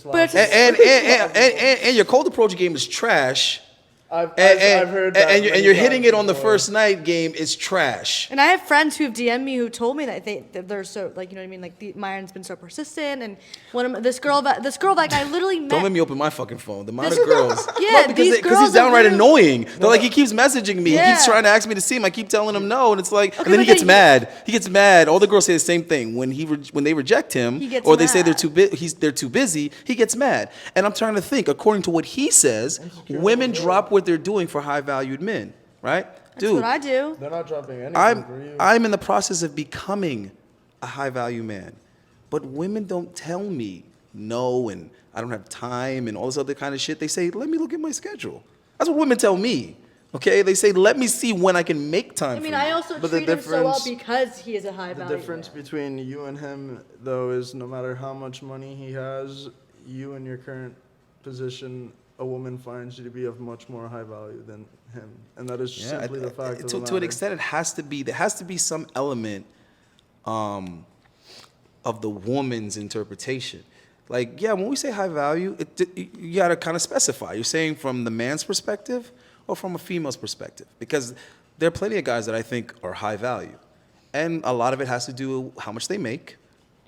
But
And your cold approach game is trash.
I've heard that.
And
many
you're hitting
times
it on the
before.
first night game is trash.
And I have friends who have DM'd me who told me that they're so like you know what I mean, like Myron's been so persistent, and this girl that I literally met.
Don't let me open my fucking phone. The amount
This-
of girls.
Yeah,
because
these girls
he's
are
downright
literally-
annoying. They're like, he keeps messaging me. He
Yeah.
keeps trying to ask me to see him. I keep telling him no, and it's like,
Okay,
and then he
but
gets
then
mad. He gets mad. All the girls say the same thing. When they reject him,
He gets
or they say
mad.
they're too busy, he gets mad. And I'm trying to think. According to what he says, women drop what they're doing for high-valued men. Right?
That's what I do.
They're not dropping anything for you.
I'm in the process of becoming a high-value man. But women don't tell me no, and I don't have time, and all this other kind of shit. They say, let me look at my schedule. That's what women tell me. Okay? They say, let me see when I can make time
I mean,
for
I
you.
also
But the
treat him so well
difference-
because he is a high
The
value.
difference between you and him, though, is no matter how much money he has, you in your current position a woman finds you to be of much more high value than him, and that is simply the fact of the matter.
To an extent, there has to be some element of the woman's interpretation. Like, yeah, when we say high value, you gotta kind of specify. You're saying from the man's perspective or from a female's perspective, because there are plenty of guys that I think are high value, and a lot of it has to do with how much they make.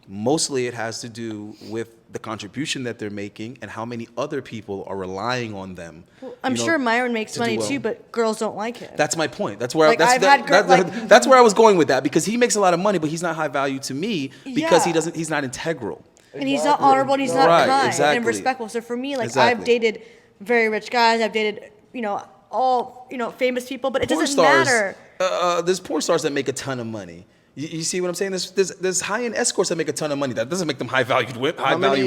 Mostly it has to do with the contribution that they're making and how many other people are relying on them.
Well, I'm sure Myron makes money too, but girls don't like him.
That's my point. That's where
Like,
that's where I was going with that, because he makes a lot of money, but he's not high value to me because he's not integral.
And he's not honorable, and he's not kind
exactly.
and respectful. So for me, like,
Exactly.
I've dated very rich guys. I've dated, all, famous people, but it
Porn
doesn't
stars,
matter.
There's porn stars that make a ton of money. You see what I'm saying? There's high-end escorts that make a ton of money. That doesn't make them high-value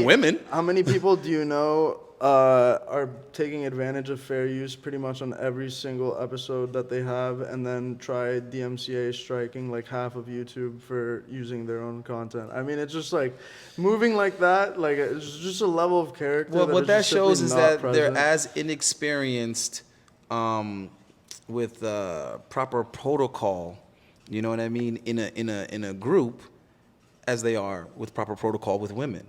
women.
How many people do you know are taking advantage of fair use pretty much on every single episode that they have, and then try DMCA striking like half of YouTube for using their own content? I mean, it's just like moving like that. Like, it's just a level of character.
Well, what that shows is that
present.
they're as inexperienced with proper protocol. You know what I mean? In a group, as they are with proper protocol with women.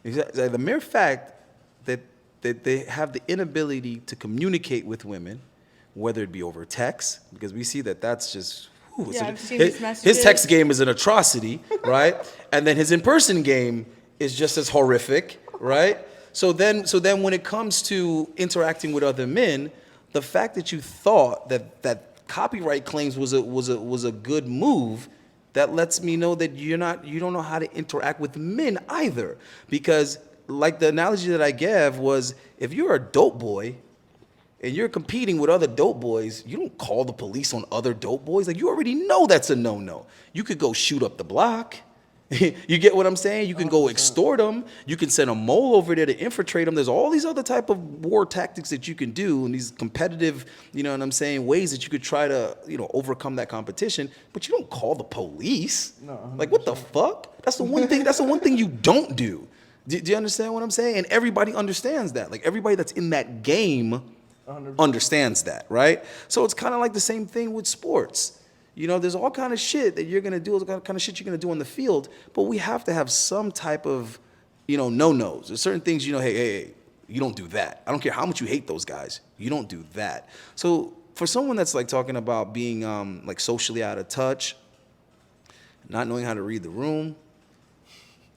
The mere fact that they have the inability to communicate with women, whether it be over text, because we see that that's just
I've seen these
his
messages.
text game is an atrocity, right? And then his in-person game is just as horrific, right? So then when it comes to interacting with other men, the fact that you thought that copyright claims was a good move, that lets me know that you don't know how to interact with men either. Because like the analogy that I gave was, if you're a dope boy and you're competing with other dope boys, you don't call the police on other dope boys. Like, you already know that's a no-no. You could go shoot up the block. You get what I'm saying? You can go extort them. You can send a mole over there to infiltrate them. There's all these other type of war tactics that you can do, and these competitive, ways that you could try to, overcome that competition. But you don't call the police.
No,
like, what the fuck? That's the one thing. That's the one thing you don't do. Do you understand what I'm saying? And everybody understands that. Like, everybody that's in that game
100%.
understands that, right? So it's kind of like the same thing with sports. There's all kind of shit that you're going to do, all kind of shit you're going to do on the field, but we have to have some type of, no-nos. There's certain things, hey, you don't do that. I don't care how much you hate those guys. You don't do that. So for someone that's like talking about being like socially out of touch, not knowing how to read the room,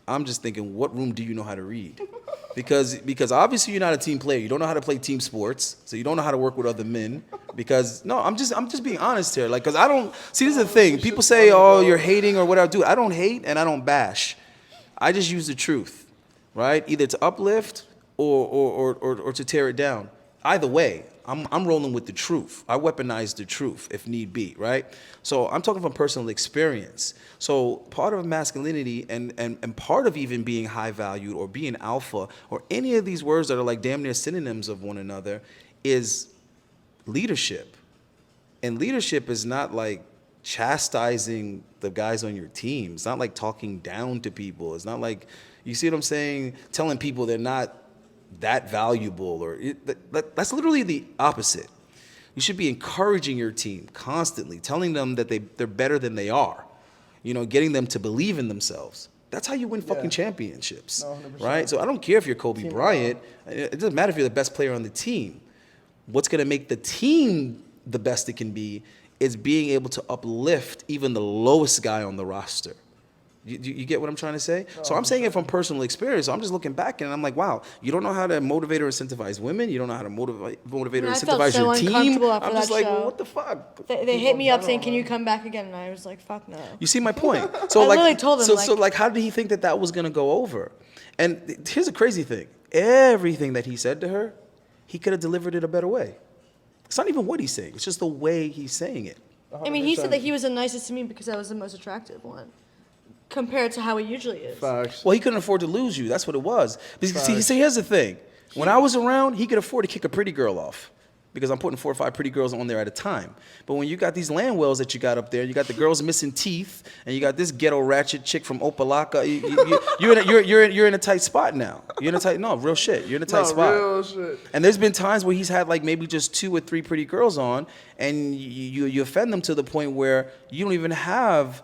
I'm just thinking, what room do you know how to read? Because obviously you're not a team player. You don't know how to play team sports, so you don't know how to work with other men. I'm just being honest here. Like, because I don't see. This is the thing. People say, "Oh, you're hating" or whatever. Dude, I don't hate and I don't bash. I just use the truth, right? Either to uplift or to tear it down. Either way, I'm rolling with the truth. I weaponize the truth if need be, right? So I'm talking from personal experience. So part of masculinity and part of even being high valued or being alpha or any of these words that are like damn near synonyms of one another is leadership. And leadership is not like chastising the guys on your team. It's not like talking down to people. It's not like, you see what I'm saying? Telling people they're not that valuable, or that's literally the opposite. You should be encouraging your team constantly, telling them that they're better than they are, getting them to believe in themselves. That's how you win fucking championships, right? So I don't care if you're Kobe Bryant. It doesn't matter if you're the best player on the team. What's going to make the team the best it can be is being able to uplift even the lowest guy on the roster. You get what I'm trying to say? So I'm saying it from personal experience. So I'm just looking back and I'm like, wow, you don't know how to motivate or incentivize women. You don't know how to motivate or incentivize your team. I'm just like, well, what the fuck?
They hit me up saying, "Can you come back again?" And I was like, "Fuck no."
You see my point? So
I literally told him,
so how did he think that was gonna go over? And here's a crazy thing: everything that he said to her, he could have delivered it a better way. It's not even what he's saying; it's just the way he's saying it.
100%.
I mean, he said that he was the nicest to me because I was the most attractive one, compared to how he usually is.
Facts.
Well, he couldn't afford to lose you. That's what it was. Because see, here's the thing. When I was around, he could afford to kick a pretty girl off. because I'm putting 4 or 5 pretty girls on there at a time. But when you got these land wells that you got up there, you got the girls missing teeth, and you got this ghetto ratchet chick from Opalaka, you're in a tight spot now. You're in a tight, no, real shit. You're in a tight spot.
Real shit.
And there's been times where he's had like maybe just 2 or 3 pretty girls on, and you offend them to the point where you don't even have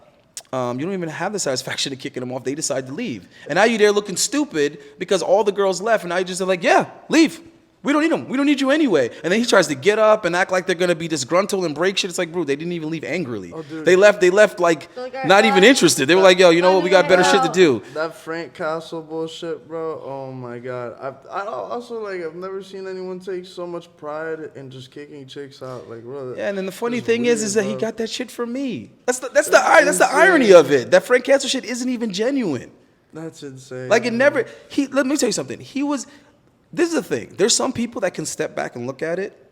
the satisfaction of kicking them off. They decide to leave. And now you're there looking stupid because all the girls left, and now you just are like, yeah, leave. We don't need them. We don't need you anyway. And then he tries to get up and act like they're going to be disgruntled and break shit. It's like, bro, they didn't even leave angrily.
Oh, dude.
They left like not even interested. They were like, yo, you know what? We got better shit to do.
That Frank Castle bullshit, bro. Oh my God. I also like, I've never seen anyone take so much pride in just kicking chicks out. Like, bro.
Yeah, and then the funny thing is that he got that shit from me. That's the irony of it. That Frank Castle shit isn't even genuine.
That's insane.
Like it never. Let me tell you something. This is the thing. There's some people that can step back and look at it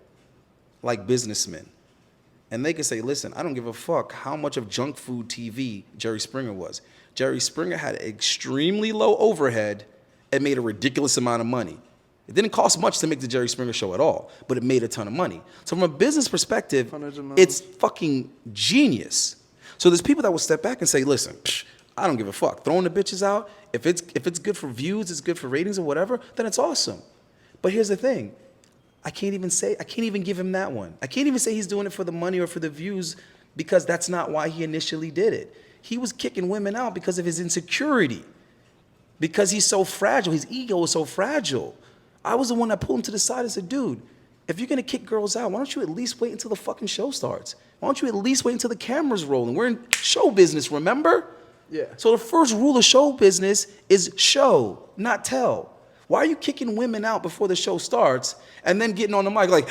like businessmen. And they can say, listen, I don't give a fuck how much of junk food TV Jerry Springer was. Jerry Springer had extremely low overhead and made a ridiculous amount of money. It didn't cost much to make the Jerry Springer show at all, but it made a ton of money. So from a business perspective, it's fucking genius. So there's people that will step back and say, listen, I don't give a fuck. Throwing the bitches out, if it's good for views, it's good for ratings or whatever, then it's awesome. But here's the thing. I can't even give him that one. I can't even say he's doing it for the money or for the views because that's not why he initially did it. He was kicking women out because of his insecurity. Because he's so fragile. His ego is so fragile. I was the one that pulled him to the side and said, dude, if you're going to kick girls out, why don't you at least wait until the fucking show starts? Why don't you at least wait until the camera's rolling? We're in show business, remember?
Yeah.
So the first rule of show business is show, not tell. Why are you kicking women out before the show starts and then getting on the mic like,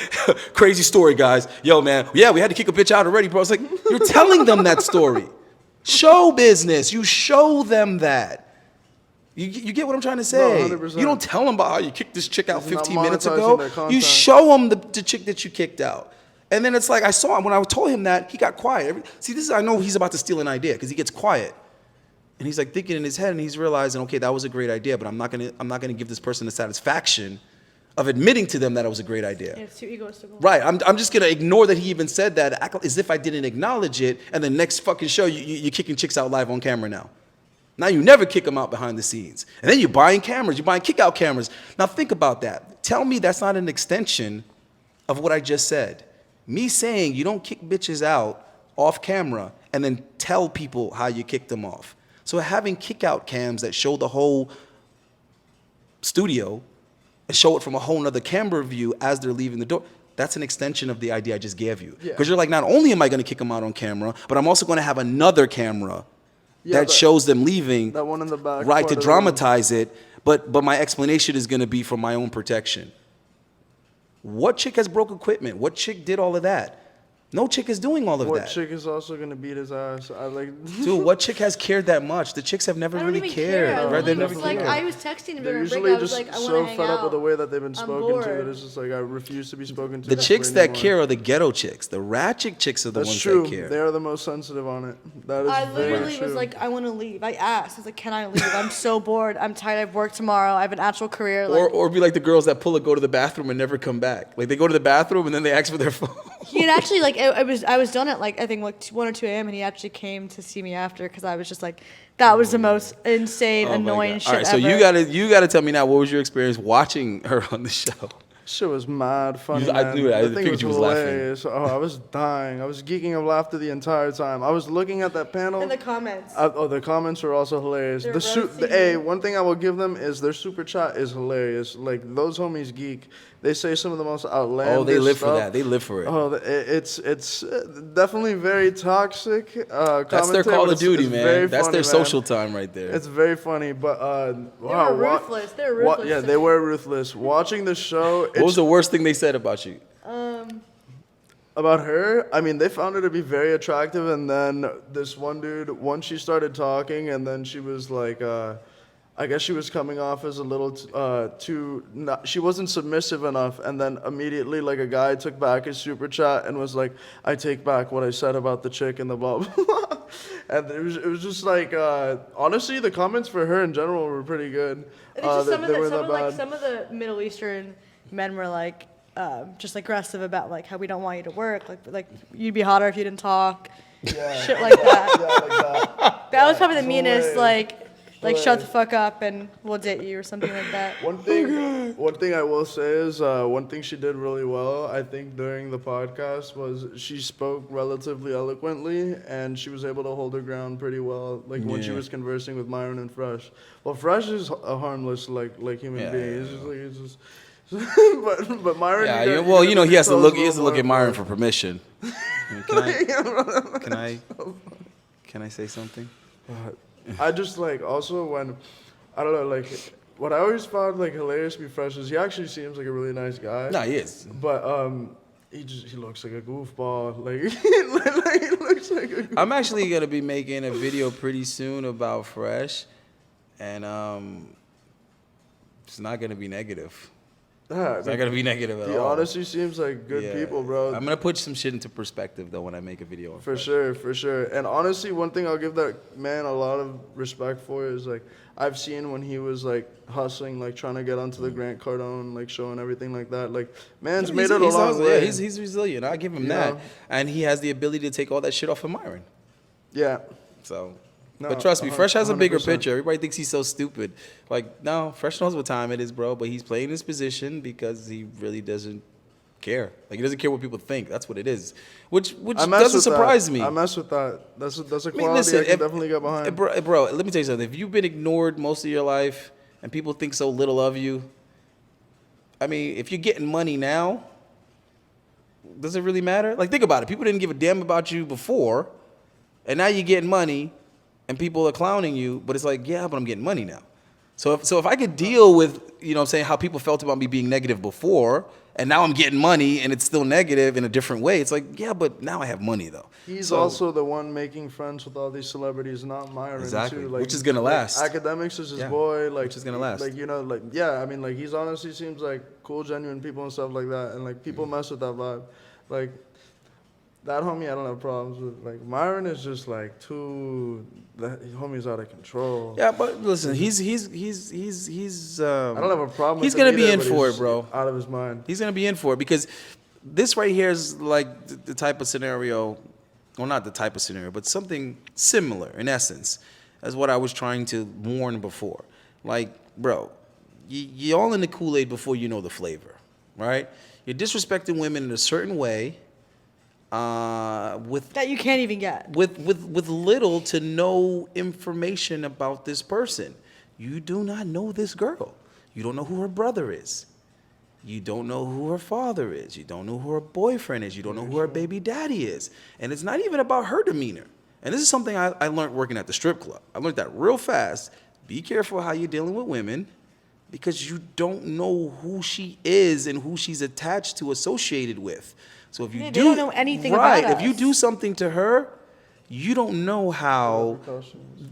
crazy story, guys. Yo, man, yeah, we had to kick a bitch out already, bro. It's like, you're telling them that story. Show business. You show them that. You get what I'm trying to say?
No, 100%.
You don't tell them about how you kicked this chick out
It's not
15 minutes
monetizing
ago.
their
You
content.
show them the chick that you kicked out. And then it's like, I saw him. When I told him that, he got quiet. I know he's about to steal an idea because he gets quiet. And he's like thinking in his head, and he's realizing, okay, that was a great idea, but I'm not gonna give this person the satisfaction of admitting to them that it was a great idea.
Yeah, it's too egotistical.
Right. I'm just gonna ignore that he even said that, act as if I didn't acknowledge it, and the next fucking show you're kicking chicks out live on camera now. Now you never kick them out behind the scenes, and then you're buying cameras, you're buying kick-out cameras. Now think about that. Tell me that's not an extension of what I just said. Me saying you don't kick bitches out off camera and then tell people how you kicked them off. So having kick-out cams that show the whole studio and show it from a whole nother camera view as they're leaving the door, that's an extension of the idea I just gave you. Because you're like, not only am I going to kick them out on camera, but I'm also going to have another camera that shows them leaving,
that one in the back,
right, to dramatize it, but my explanation is going to be for my own protection. What chick has broke equipment? What chick did all of that? No chick is doing all of that.
What chick is also gonna beat his ass?
Dude, what chick has cared that much? The chicks have never really cared. Right? They never cared.
I was texting him
They're
during a break.
usually
I was
just
like, I want
so
to hang
fed
out.
up with the way that they've been
I'm
spoken to.
bored.
That it's just like, I refuse to be spoken to.
The chicks that
anymore.
care are the ghetto chicks. The ratchet chicks are the
That's
ones
true.
that care.
They are the most sensitive on it. That is
I
very
literally
true.
was like, I want to leave. I asked. I was like, can I leave? I'm so bored. I'm tired. I've worked tomorrow. I have an actual career. Like,
Or be like the girls that go to the bathroom and never come back. Like they go to the bathroom and then they ask for their phone.
he had actually like I was done at like I think like 1 or 2 a.m. and he actually came to see me after because I was just like, that was the most insane, annoying shit
All right, so
ever.
you gotta tell me now, what was your experience watching her on the show?
Shit was mad funny.
I knew it. I
The thing
figured you was laughing.
hilarious. Oh, I was dying. I was geeking of laughter the entire time. I was looking at that panel.
In the comments.
The comments were also hilarious.
They're roasting
One thing I will give them is their super chat is hilarious. Like those homies geek. They say some of the most outlandish.
Oh, they live
stuff.
for that. They live for it.
Oh, it's definitely very toxic.
That's their Call of Duty, man. That's their social time right there.
It's very funny, but wow,
They were ruthless. They were ruthless.
yeah, they were ruthless. Watching the show.
What was the worst thing they said about you?
About her, I mean, they found her to be very attractive, and then this one dude, once she started talking, and then she was like, I guess she was coming off as a little she wasn't submissive enough, and then immediately, like, a guy took back his super chat and was like, I take back what I said about the chick and the blah, blah. And it was just like, honestly, the comments for her in general were pretty good.
It's just
They weren't that bad.
some of the Middle Eastern men were like, just aggressive about like how we don't want you to work, like you'd be hotter if you didn't talk,
Yeah.
shit like that.
Yeah, like that.
That was probably the
No
meanest,
way.
like shut the fuck up and we'll date you or something like that.
One thing I will say is one thing she did really well, I think, during the podcast was she spoke relatively eloquently and she was able to hold her ground pretty well, like when she was conversing with Myron and Fresh. Well, Fresh is a harmless like human being. It's just but Myron.
Yeah, well, you know, he has to look at Myron for permission. Can I say something?
I just like also when I don't know, like what I always found like hilarious to be Fresh is he actually seems like a really nice guy.
No, he is.
But he looks like a goofball. Like he looks like a goofball.
I'm actually gonna be making a video pretty soon about Fresh, and it's not gonna be negative.
Yeah,
It's not gonna be negative at
he
all.
honestly seems like good people, bro.
I'm gonna put some shit into perspective though when I make a video. On
For
Fresh.
sure. And honestly, one thing I'll give that man a lot of respect for is like I've seen when he was like hustling, like trying to get onto the Grant Cardone like show and everything like that. Like man's made it a long way.
Yeah, he's resilient. I give him that, and he has the ability to take all that shit off of Myron.
Yeah.
So.
No,
But trust me, Fresh has a bigger
100%.
picture. Everybody thinks he's so stupid. Like, no, Fresh knows what time it is, bro. But he's playing his position because he really doesn't care. Like, he doesn't care what people think. That's what it is. Which doesn't surprise me.
I mess with that. That's a quality I,
listen,
can definitely get behind.
Bro, let me tell you something. If you've been ignored most of your life and people think so little of you, I mean, if you're getting money now, does it really matter? Like, think about it. People didn't give a damn about you before, and now you're getting money. And people are clowning you, but it's like, yeah, but I'm getting money now. So if I could deal with, you know what I'm saying, how people felt about me being negative before, and now I'm getting money and it's still negative in a different way, it's like, yeah, but now I have money though.
He's also the one making friends with all these celebrities, not Myron.
Exactly,
too. Like,
which is gonna last.
Like, Academics is his boy, like
which is gonna last.
Like, you know, like yeah, I mean, like he's honestly seems like cool, genuine people and stuff like that, and like people mess with that vibe, like. That homie, I don't have problems with. Like Myron is just like that homie's out of control.
Yeah, but listen, he's
I don't have a problem.
He's
with him
gonna be
either,
in
but
for
he's
it, bro.
Out of his mind.
He's gonna be in for it because this right here is like the type of scenario, well, not the type of scenario, but something similar in essence as what I was trying to warn before. Like, bro, you're all in the Kool-Aid before you know the flavor, right? You're disrespecting women in a certain way. With
That you can't even get.
with little to no information about this person. You do not know this girl. You don't know who her brother is. You don't know who her father is. You don't know who her boyfriend is. You don't know who her baby daddy is. And it's not even about her demeanor. And this is something I learned working at the strip club. I learned that real fast. Be careful how you're dealing with women because you don't know who she is and who she's attached to, associated with. So if you
They don't know anything
right,
about
if you
us.
do something to her, you don't know how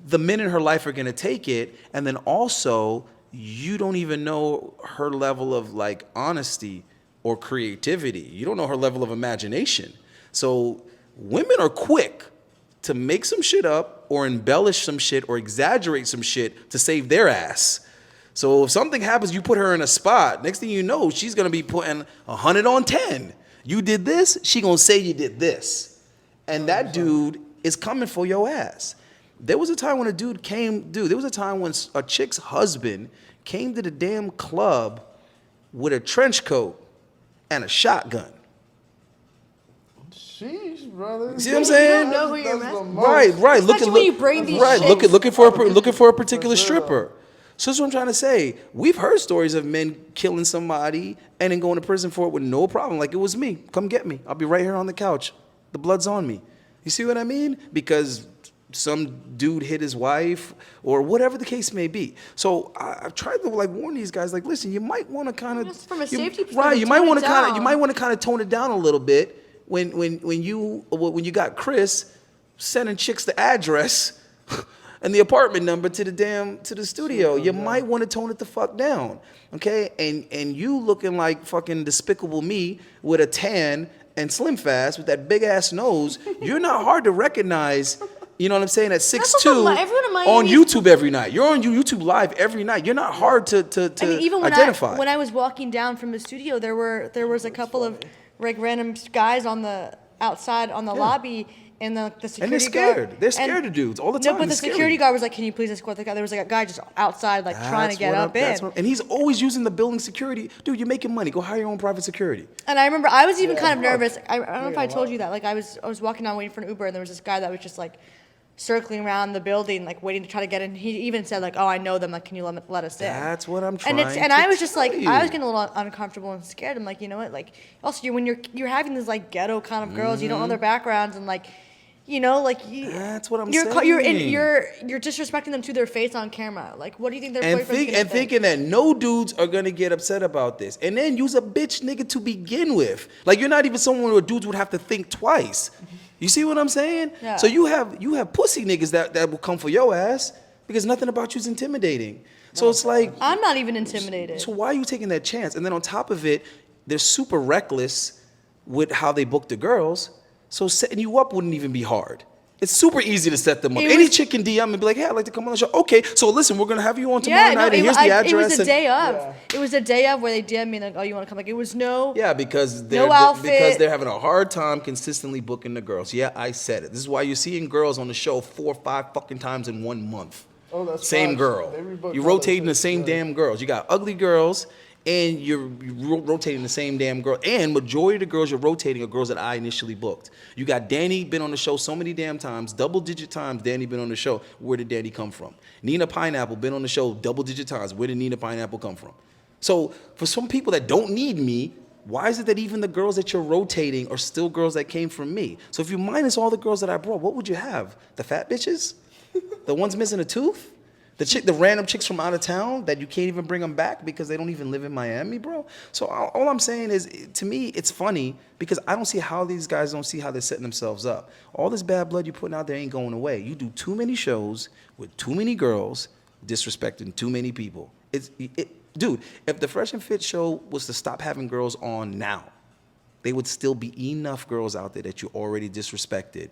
the men in her life are gonna take it, and then also you don't even know her level of like honesty or creativity. You don't know her level of imagination. So women are quick to make some shit up or embellish some shit or exaggerate some shit to save their ass. So if something happens, you put her in a spot. Next thing you know, she's gonna be putting 100 on 10. You did this, she gonna say you did this. And that dude is coming for your ass. There was a time when there was a time when a chick's husband came to the damn club with a trench coat and a shotgun.
Sheesh, brother.
See what I'm saying?
You don't know who you're messing with.
Right.
Especially when you bring these
right.
chicks
Looking for a particular stripper. So that's what I'm trying to say. We've heard stories of men killing somebody and then going to prison for it with no problem. Like, it was me. Come get me. I'll be right here on the couch. The blood's on me. You see what I mean? Because some dude hit his wife or whatever the case may be. So I've tried to like warn these guys, like, listen, you might want to kind of
Just from a safety perspective,
right. You might want to
tone it
tone it down a little bit when you got Chris sending chicks the address and the apartment number to the studio. You might want to tone it the fuck down, okay? And you looking like fucking Despicable Me with a tan and Slim Fast with that big ass nose, you're not hard to recognize You know what I'm saying? At
That's also
6'2",
everyone in
on
Miami-
YouTube every night. You're on YouTube live every night. You're not hard to
I mean, even
identify.
when I was walking down from the studio, there was a couple of like random guys on the outside on the lobby, and the security
and they're scared.
guard.
They're scared of dudes all the time.
No, but the
It's scary.
security guard was like, "Can you please escort the guy?" There was like a guy just outside, like trying to get up in.
And he's always using the building security. Dude, you're making money. Go hire your own private security.
And I remember I was even kind of nervous. I don't know if I told you that. Like I was walking down waiting for an Uber, and there was this guy that was just like circling around the building, like waiting to try to get in. He even said like, "Oh, I know them. Like, can you let us in?"
That's what I'm trying.
And I was just like, I was getting a little uncomfortable and scared. I'm like, you know what? Like, also when you're having these like ghetto kind of girls, you don't know their backgrounds, and like, you know, like
that's what I'm
you're
saying.
you're disrespecting them to their face on camera. Like, what do you think their boyfriend's gonna think?
Thinking that no dudes are gonna get upset about this, and then use a bitch nigga to begin with. Like, you're not even someone where dudes would have to think twice. You see what I'm saying?
Yeah.
So you have pussy niggas that will come for your ass because nothing about you is intimidating. So it's like,
I'm not even intimidated.
so why are you taking that chance? And then on top of it, they're super reckless with how they book the girls. So setting you up wouldn't even be hard. It's super easy to set them up. Any chick can DM and be like, "Hey, I'd like to come on the show." Okay, so listen, we're gonna have you on tomorrow night, and here's the address.
It was a
and-
day of. It was a day of where they DM'd me like, "Oh, you want to come?" Like, it was no.
Yeah, because
outfit.
because they're having a hard time consistently booking the girls. Yeah, I said it. This is why you're seeing girls on the show 4 or 5 fucking times in 1 month.
Oh, that's
Same
facts.
girl.
They rebook
You're
all that
rotating the
shit,
same
yeah.
damn girls. You got ugly girls, and you're rotating the same damn girl. And majority of the girls you're rotating are girls that I initially booked. You got Danny been on the show so many damn times, double-digit times Danny been on the show. Where did Danny come from? Nina Pineapple been on the show double-digit times. Where did Nina Pineapple come from? So for some people that don't need me, why is it that even the girls that you're rotating are still girls that came from me? So if you minus all the girls that I brought, what would you have? The fat bitches? The ones missing a tooth? The random chicks from out of town that you can't even bring them back because they don't even live in Miami, bro? So all I'm saying is, to me, it's funny because I don't see how these guys don't see how they're setting themselves up. All this bad blood you're putting out there ain't going away. You do too many shows with too many girls, disrespecting too many people. Dude, if the Fresh and Fit show was to stop having girls on now, they would still be enough girls out there that you already disrespected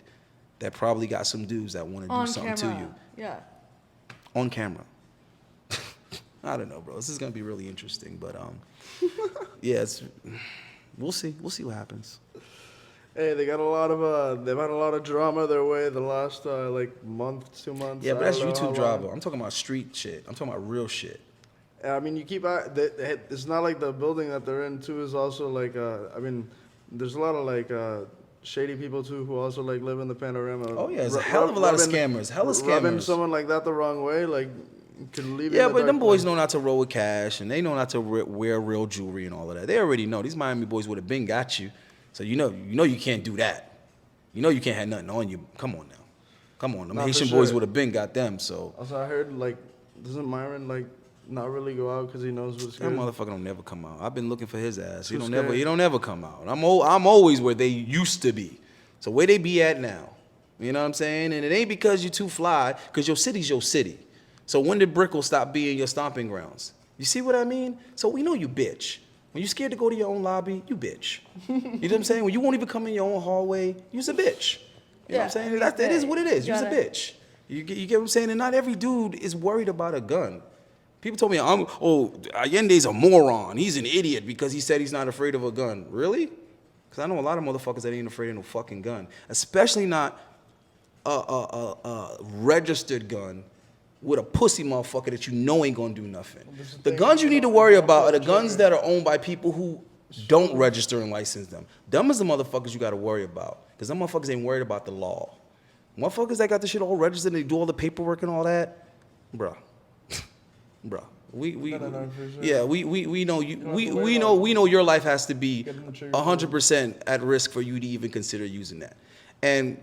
that probably got some dudes that want to do something to you.
Yeah.
On camera. I don't know, bro. This is gonna be really interesting, but yeah, we'll see. We'll see what happens.
Hey, they've had a lot of drama their way the last like month, 2 months.
Yeah, but
I
that's
don't know
YouTube
how long.
drama. I'm talking about street shit. I'm talking about real shit.
I mean, you keep it's not like the building that they're in too is also like I mean, there's a lot of like shady people too who also like live in the panorama.
Oh yeah, there's a hell of a lot of scammers. Hella
Rubbing
scammers.
someone like that the wrong way, like could leave.
Yeah,
in the
but them
dark
boys
place.
know not to roll with cash, and they know not to wear real jewelry and all of that. They already know. These Miami boys would have been got you, so you know you can't do that. You know you can't have nothing on you. Come on now, come on. Them
Nah, for
Haitian boys
sure.
would have been got them. So
Also, I heard like doesn't Myron like not really go out because he knows what's
that
good.
motherfucker don't never come out. I've been looking for his ass. He
Too
don't
scared.
never come out. I'm always where they used to be. So where they be at now? You know what I'm saying? And it ain't because you too fly, because your city's your city. So when did Brickell stop being your stomping grounds? You see what I mean? So we know you bitch. When you scared to go to your own lobby, you bitch. You know what I'm saying? When you won't even come in your own hallway, you's a bitch. You know what I'm saying? That is what it is. You's a bitch. You get what I'm saying? And not every dude is worried about a gun. People told me, Allende's a moron. He's an idiot because he said he's not afraid of a gun. Really? Because I know a lot of motherfuckers that ain't afraid of no fucking gun. Especially not a registered gun with a pussy motherfucker that you know ain't gonna do nothing. The guns you need to worry about are the guns that are owned by people who don't register and license them. Them is the motherfuckers you gotta worry about. Because them motherfuckers ain't worried about the law. Motherfuckers that got the shit all registered and they do all the paperwork and all that, bruh. Bruh. We know you we know your life has to be 100% at risk for you to even consider using that. And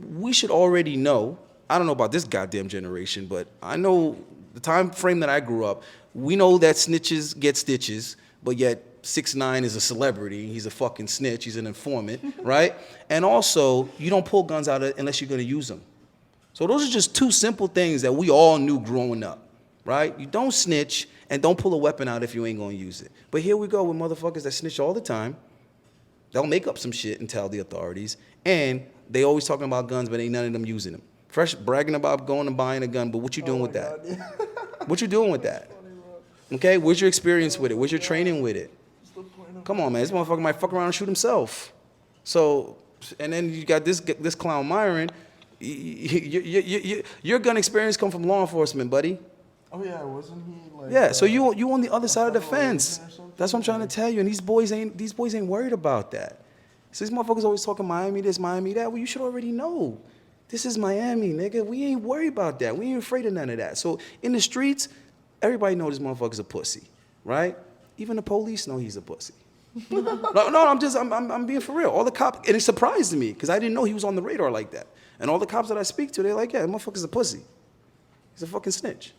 we should already know, I don't know about this goddamn generation, but I know the time frame that I grew up, we know that snitches get stitches, but yet 6ix9ine is a celebrity. He's a fucking snitch. He's an informant, right? And also, you don't pull guns out unless you're going to use them. So those are just 2 simple things that we all knew growing up, right? You don't snitch and don't pull a weapon out if you ain't going to use it. But here we go with motherfuckers that snitch all the time. They'll make up some shit and tell the authorities. And they always talking about guns, but ain't none of them using them.
Fresh bragging about going and buying a gun, but what you doing with that? What you doing with that? Okay, where's your experience with it? Where's your training with it? Come on, man, this motherfucker might fuck around and shoot himself. So, and then you got this clown Myron. Your gun experience come from law enforcement, buddy.
Oh yeah, wasn't he like?
Yeah, so you on the other side of the fence. That's what I'm trying to tell you. And these boys ain't worried about that. So these motherfuckers always talking Miami this, Miami that. Well, you should already know. This is Miami, nigga. We ain't worried about that. We ain't afraid of none of that. So in the streets, everybody know this motherfucker's a pussy, right? Even the police know he's a pussy. I'm being for real. All the cops, and it surprised me because I didn't know he was on the radar like that. And all the cops that I speak to, they're like, yeah, that motherfucker's a pussy. He's a fucking snitch.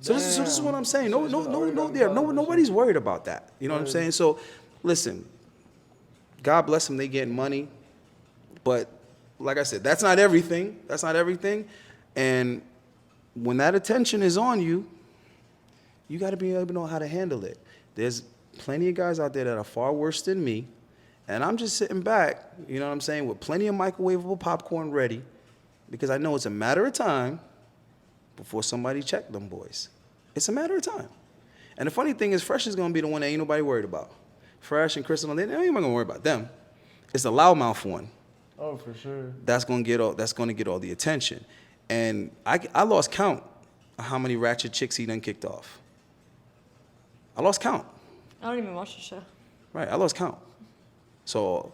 So this is what I'm saying. Nobody's worried about that. You know what I'm saying? So, listen, God bless them. They getting money, but like I said, that's not everything. That's not everything. And when that attention is on you, you got to be able to know how to handle it. There's plenty of guys out there that are far worse than me, and I'm just sitting back, you know what I'm saying, with plenty of microwavable popcorn ready, because I know it's a matter of time before somebody check them boys. It's a matter of time. And the funny thing is, Fresh is going to be the one that ain't nobody worried about. Fresh and Crystal, they ain't even going to worry about them. It's the loudmouth one.
Oh, for sure.
That's going to get all the attention. And I lost count of how many ratchet chicks he done kicked off. I lost count.
I don't even watch the show.
Right, I lost count. So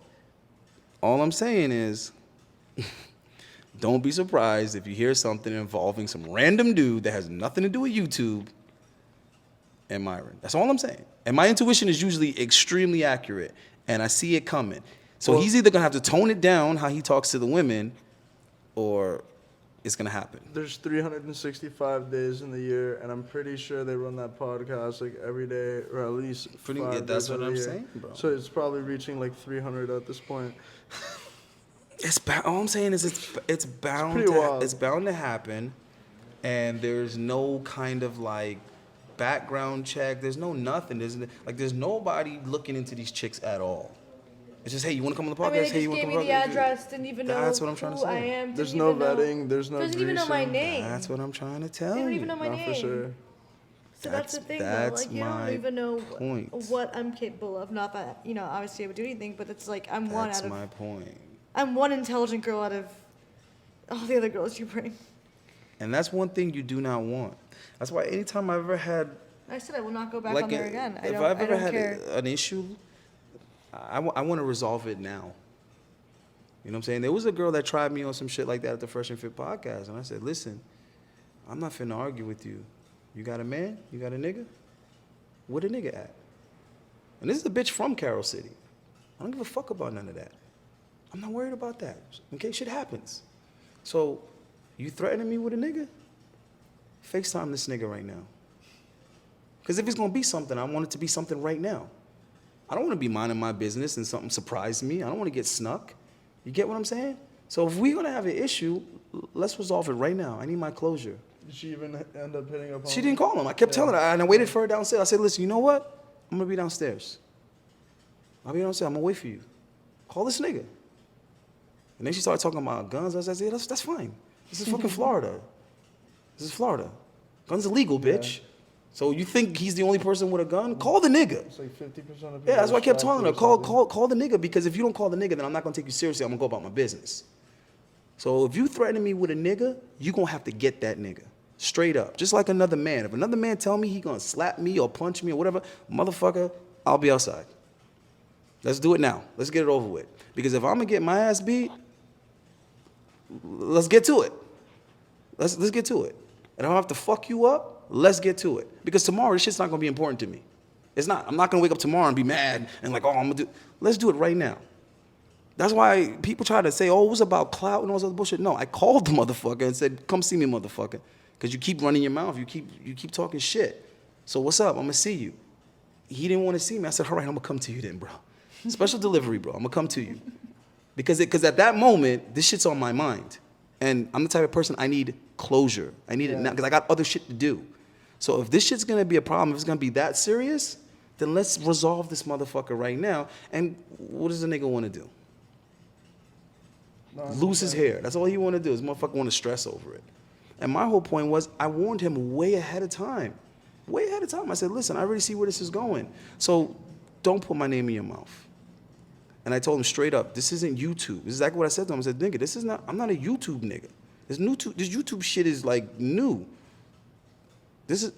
all I'm saying is, don't be surprised if you hear something involving some random dude that has nothing to do with YouTube and Myron. That's all I'm saying. And my intuition is usually extremely accurate, and I see it coming. So he's either gonna have to tone it down how he talks to the women, or it's gonna happen.
There's 365 days in the year, and I'm pretty sure they run that podcast like every day, or at least 5
that's
days
what
of the
I'm
year.
saying, bro.
So it's probably reaching like 300 at this point.
All I'm saying is it's bound to happen, and there's no kind of like background check. There's no nothing. There's nobody looking into these chicks at all. It's just, hey, you want to come on the podcast?
I mean, they
hey, you
just
want
gave
to
me the address, didn't even know
That's what I'm trying to
who I
say.
am.
There's no vetting. There's no
doesn't even know my
greasing.
name.
That's what I'm trying to tell
They
you.
don't even know my
No,
name.
for sure.
So that's the thing, though.
That's
Like, you don't
my
even know
point.
what I'm capable of. Not that, obviously I would do anything, but it's like I'm
That's
one out
my
of.
point.
I'm one intelligent girl out of all the other girls you bring.
And that's one thing you do not want. That's why anytime I've ever had,
I said I will not go back
like,
on there again.
if I've ever had
care.
an issue, I want to resolve it now. You know what I'm saying? There was a girl that tried me on some shit like that at the Fresh and Fit podcast, and I said, listen, I'm not finna argue with you. You got a man? You got a nigga? Where the nigga at? And this is a bitch from Carroll City. I don't give a fuck about none of that. I'm not worried about that. Okay, shit happens. So, you threatening me with a nigga? FaceTime this nigga right now. Because if it's gonna be something, I want it to be something right now. I don't wanna be minding my business and something surprise me. I don't wanna get snuck. You get what I'm saying? So if we're gonna have an issue, let's resolve it right now. I need my closure.
Did she even end up hitting up on
She didn't call him. I kept telling her, and I waited for her downstairs. I said, listen, you know what? I'm gonna be downstairs. I'll be downstairs. I'm gonna wait for you. Call this nigga. And then she started talking about guns. I said, yeah, that's fine. This is fucking Florida. This is Florida. Guns illegal, bitch. So you think he's the only person with a gun? Call the nigga.
It's like 50% of people.
Yeah, that's why I kept telling her, call the nigga, because if you don't call the nigga, then I'm not gonna take you seriously. I'm gonna go about my business. So if you threaten me with a nigga, you gonna have to get that nigga. Straight up. Just like another man. If another man tell me he gonna slap me or punch me or whatever, motherfucker, I'll be outside. Let's do it now. Let's get it over with. Because if I'm gonna get my ass beat, let's get to it. Let's get to it. And if I have to fuck you up, let's get to it. Because tomorrow, this shit's not gonna be important to me. It's not. I'm not gonna wake up tomorrow and be mad and like, oh, I'm gonna do. Let's do it right now. That's why people try to say, oh, it was about clout and all this other bullshit. No, I called the motherfucker and said, come see me, motherfucker. Because you keep running your mouth. You keep talking shit. So what's up? I'm gonna see you. He didn't want to see me. I said, all right, I'm gonna come to you then, bro. Special delivery, bro. I'm gonna come to you. Because at that moment, this shit's on my mind. And I'm the type of person, I need closure. I need it now, because I got other shit to do. So if this shit's gonna be a problem, if it's gonna be that serious, then let's resolve this motherfucker right now. And what does the nigga wanna do?
No,
lose his hair. That's all he want to do. This motherfucker want to stress over it. And my whole point was, I warned him way ahead of time. Way ahead of time. I said, listen, I already see where this is going. So don't put my name in your mouth. And I told him straight up, this isn't YouTube. This is exactly what I said to him. I said, nigga, I'm not a YouTube nigga. This YouTube shit is like new. This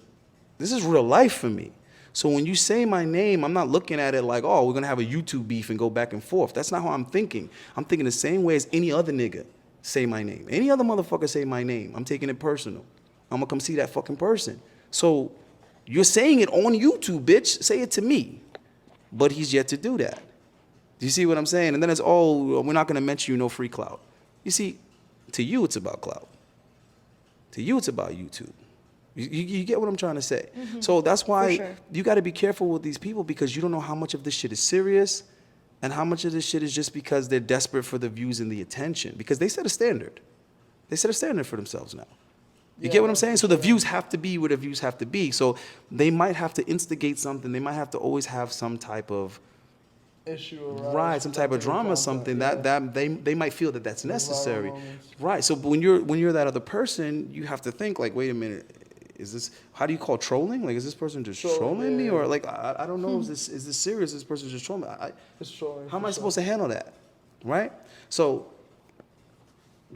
is real life for me. So when you say my name, I'm not looking at it like, oh, we're gonna have a YouTube beef and go back and forth. That's not how I'm thinking. I'm thinking the same way as any other nigga say my name. Any other motherfucker say my name. I'm taking it personal. I'm gonna come see that fucking person. So you're saying it on YouTube, bitch. Say it to me. But he's yet to do that. Do you see what I'm saying? And then it's, oh, we're not gonna mention you, no free clout. You see, to you it's about clout. To you it's about YouTube. You get what I'm trying to say? Mm-hmm. So that's why you got to be careful with these people, because you don't know how much of this shit is serious and how much of this shit is just because they're desperate for the views and the attention. Because they set a standard. They set a standard for themselves now. You get what I'm saying? So the views have to be where the views have to be. So they might have to instigate something. They might have to always have some type of
issue,
right? Some type of drama, something that they might feel that that's necessary, right? So when you're that other person, you have to think like, wait a minute. Is this, how do you call trolling? Like, is this person just trolling me? Or like, I don't know, is this serious? Is this person just trolling me?
It's trolling.
How am I supposed to handle that? Right? So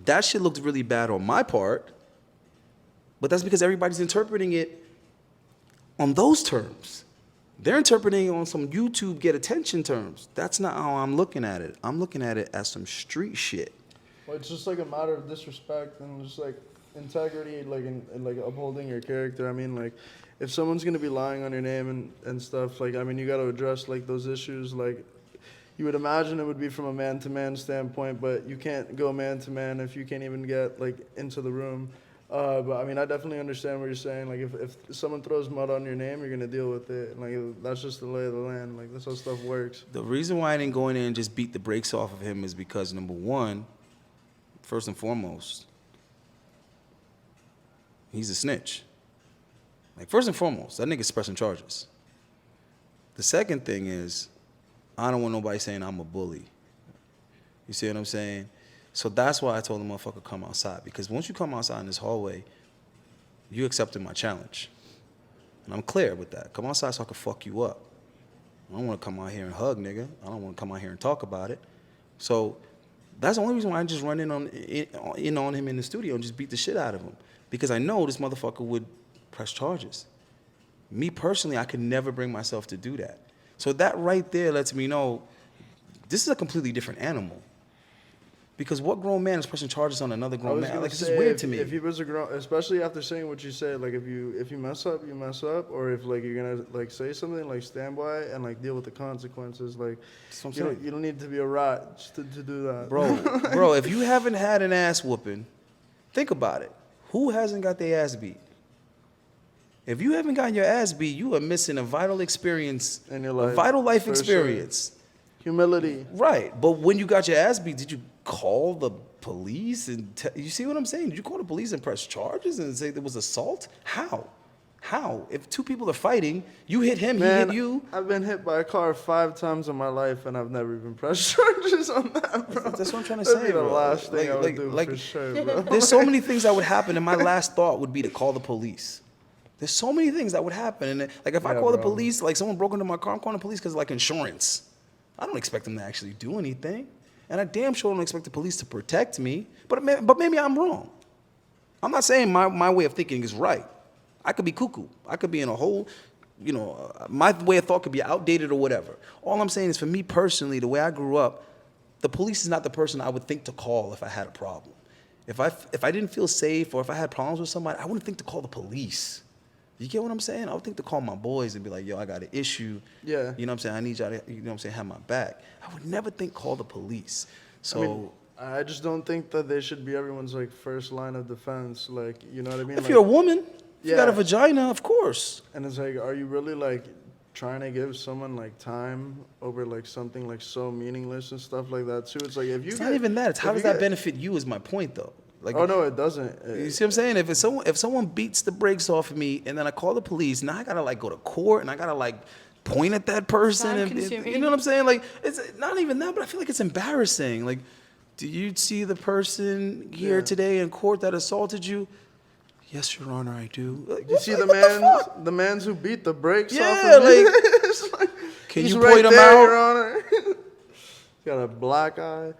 that shit looked really bad on my part, but that's because everybody's interpreting it on those terms. They're interpreting it on some YouTube get attention terms. That's not how I'm looking at it. I'm looking at it as some street shit.
Well, it's just like a matter of disrespect and just like integrity, like in like upholding your character. I mean, like, if someone's gonna be lying on your name and stuff, like, I mean, you got to address like those issues. Like, you would imagine it would be from a man-to-man standpoint, but you can't go man-to-man if you can't even get like into the room. But I mean, I definitely understand what you're saying. Like, if someone throws mud on your name, you're gonna deal with it. Like, that's just the lay of the land. Like, that's how stuff works.
The reason why I didn't go in there and just beat the brakes off of him is because, number one, first and foremost, he's a snitch. Like, first and foremost, that nigga's pressing charges. The second thing is, I don't want nobody saying I'm a bully. You see what I'm saying? So that's why I told the motherfucker come outside. Because once you come outside in this hallway, you accepted my challenge. And I'm clear with that. Come outside so I can fuck you up. I don't want to come out here and hug, nigga. I don't want to come out here and talk about it. So that's the only reason why I just run in on him in the studio and just beat the shit out of him. Because I know this motherfucker would press charges. Me personally, I could never bring myself to do that. So that right there lets me know this is a completely different animal. Because what grown man is pressing charges on another grown man? Like, it's just weird to me.
If he was a grown, especially after saying what you said, like, if you mess up, you mess up, or if like you're gonna like say something, like, stand by it and like deal with the consequences. Like, you don't need to be a rat just to do that.
Bro, if you haven't had an ass whooping, think about it. Who hasn't got their ass beat? If you haven't gotten your ass beat, you are missing a vital experience in your life. A vital life experience.
Sure. Humility.
Right. But when you got your ass beat, did you call the police? And you see what I'm saying? Did you call the police and press charges and say there was assault? How? If two people are fighting, you hit him,
Man,
he hit you.
I've been hit by a car 5 times in my life, and I've never even pressed charges on that, bro.
That's what I'm trying to
That'd
say,
be the
bro.
last thing I would do, for sure, bro.
There's so many things that would happen, and my last thought would be to call the police. There's so many things that would happen. And like, if I call the police, like someone broke into my car, I'm calling the police because like insurance. I don't expect them to actually do anything. And I damn sure don't expect the police to protect me. But maybe I'm wrong. I'm not saying my way of thinking is right. I could be cuckoo. I could be in a whole, my way of thought could be outdated or whatever. All I'm saying is, for me personally, the way I grew up, the police is not the person I would think to call if I had a problem. If I didn't feel safe, or if I had problems with somebody, I wouldn't think to call the police. You get what I'm saying? I would think to call my boys and be like, yo, I got an issue.
Yeah.
You know what I'm saying? I need y'all to, you know what I'm saying, have my back. I would never think call the police. So
I just don't think that they should be everyone's like first line of defense. Like, you know what I mean?
If
like,
you're a woman, if you got a vagina, of course.
And it's like, are you really like trying to give someone like time over like something like so meaningless and stuff like that too? It's like, if you
It's not even that. It's how does that benefit you is my point though. Like,
oh no, it doesn't.
You see what I'm saying? If someone beats the brakes off of me and then I call the police, now I gotta like go to court and I gotta like point at that person. And, you know what I'm saying? Like, it's not even that, but I feel like it's embarrassing. Like, do you see the person here today in court that assaulted you? Yes, Your Honor, I do. Like,
You see the mans who beat the brakes off
Yeah,
of me?
like,
It's like,
can
he's
you
right
point him
there,
out?
Your Honor. Got a black eye.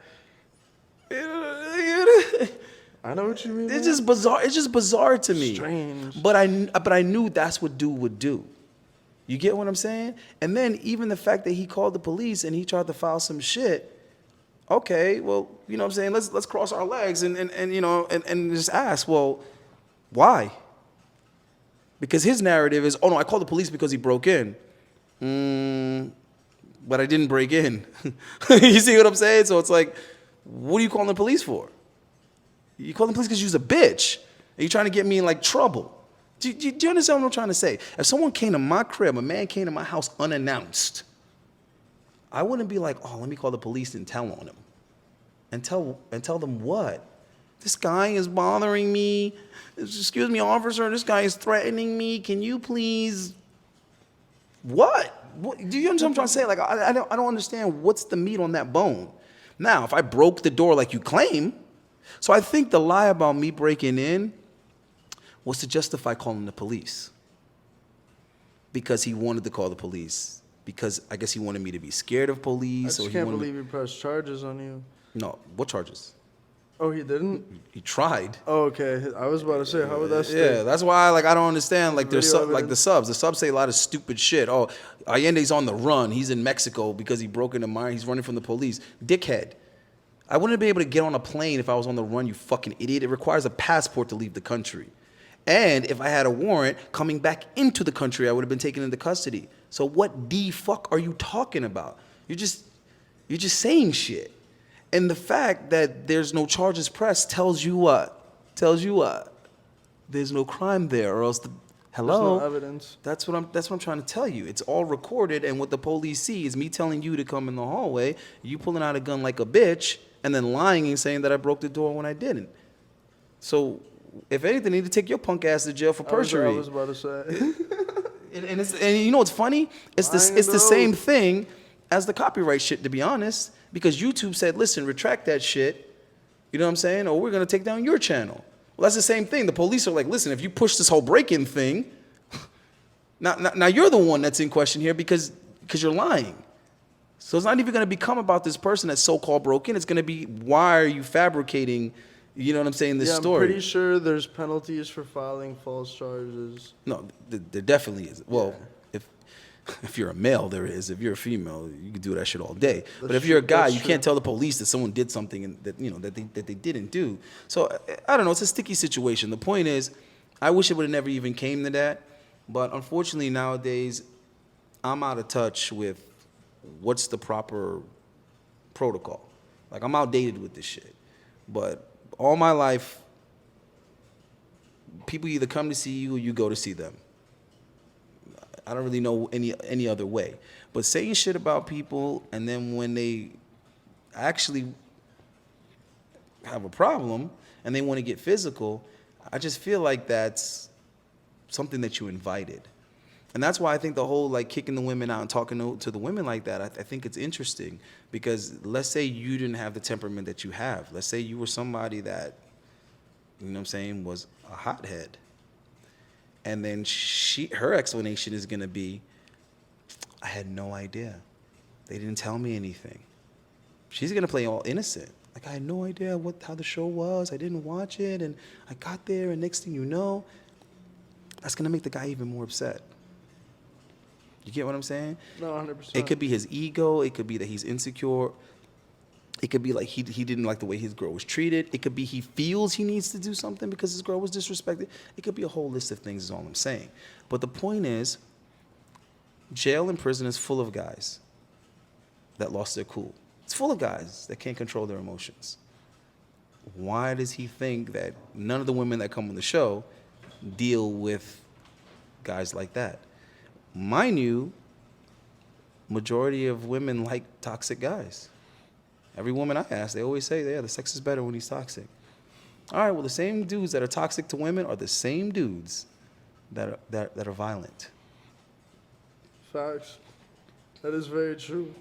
I know what you mean.
It's just bizarre. It's just bizarre to me.
Strange.
But I knew that's what dude would do. You get what I'm saying? And then even the fact that he called the police and he tried to file some shit. Okay, well, you know what I'm saying? Let's cross our legs and you know and just ask, well, why? Because his narrative is, oh no, I called the police because he broke in. But I didn't break in. You see what I'm saying? So it's like, what are you calling the police for? You calling the police because you're a bitch. And you're trying to get me in like trouble. Do you understand what I'm trying to say? If someone came to my crib, a man came to my house unannounced, I wouldn't be like, oh, let me call the police and tell on him. And tell them what? This guy is bothering me. Excuse me, officer, this guy is threatening me. Can you please? What? Do you understand what I'm trying to say? Like, I don't understand what's the meat on that bone. Now, if I broke the door like you claim, so I think the lie about me breaking in was to justify calling the police. Because he wanted to call the police. Because I guess he wanted me to be scared of police.
I just can't believe he pressed charges on you.
No, what charges?
Oh, he didn't?
He tried.
Oh, okay. I was about to say, how would that stay?
Yeah, that's why I don't understand. Like there's
Video
like the subs. The subs say a lot of stupid shit. Oh, Allende's on the run. He's in Mexico because he broke into mine. He's running from the police. Dickhead. I wouldn't be able to get on a plane if I was on the run, you fucking idiot. It requires a passport to leave the country. And if I had a warrant coming back into the country, I would have been taken into custody. So what the fuck are you talking about? You're just saying shit. And the fact that there's no charges pressed tells you what? Tells you what? There's no crime there, or else hello.
There's no evidence.
That's what I'm trying to tell you. It's all recorded, and what the police see is me telling you to come in the hallway, you pulling out a gun like a bitch, and then lying and saying that I broke the door when I didn't. So, if anything, they need to take your punk ass to jail for perjury.
I was about to say.
and you know what's funny? It's the same thing as the copyright shit, to be honest. Because YouTube said, listen, retract that shit. You know what I'm saying? Or we're going to take down your channel. Well, that's the same thing. The police are like, listen, if you push this whole break-in thing, now you're the one that's in question here because you're lying. So it's not even going to become about this person that's so-called broken. It's going to be, why are you fabricating, you know what I'm saying, this story?
I'm pretty sure there's penalties for filing false charges.
No, there definitely is. Well, if you're a male, there is. If you're a female, you can do that shit all day. But if you're a guy, you can't tell the police that someone did something that they didn't do. So I don't know. It's a sticky situation. The point is, I wish it would have never even came to that. But unfortunately nowadays, I'm out of touch with what's the proper protocol. Like I'm outdated with this shit. But all my life, people either come to see you or you go to see them. I don't really know any other way. But saying shit about people, and then when they actually have a problem and they want to get physical, I just feel like that's something that you invited. And that's why I think the whole like kicking the women out and talking to the women like that, I think it's interesting. Because let's say you didn't have the temperament that you have. Let's say you were somebody that, you know what I'm saying, was a hothead. And then her explanation is going to be, I had no idea. They didn't tell me anything. She's going to play all innocent. Like, I had no idea how the show was. I didn't watch it. And I got there, and next thing you know, that's going to make the guy even more upset. You get what I'm saying?
No, 100%.
It could be his ego. It could be that he's insecure. It could be like he didn't like the way his girl was treated. It could be he feels he needs to do something because his girl was disrespected. It could be a whole list of things is all I'm saying. But the point is, jail and prison is full of guys that lost their cool. It's full of guys that can't control their emotions. Why does he think that none of the women that come on the show deal with guys like that? Mind you, majority of women like toxic guys. Every woman I ask, they always say, yeah, the sex is better when he's toxic. All right, well, the same dudes that are toxic to women are the same dudes that are violent.
Facts. That is very true.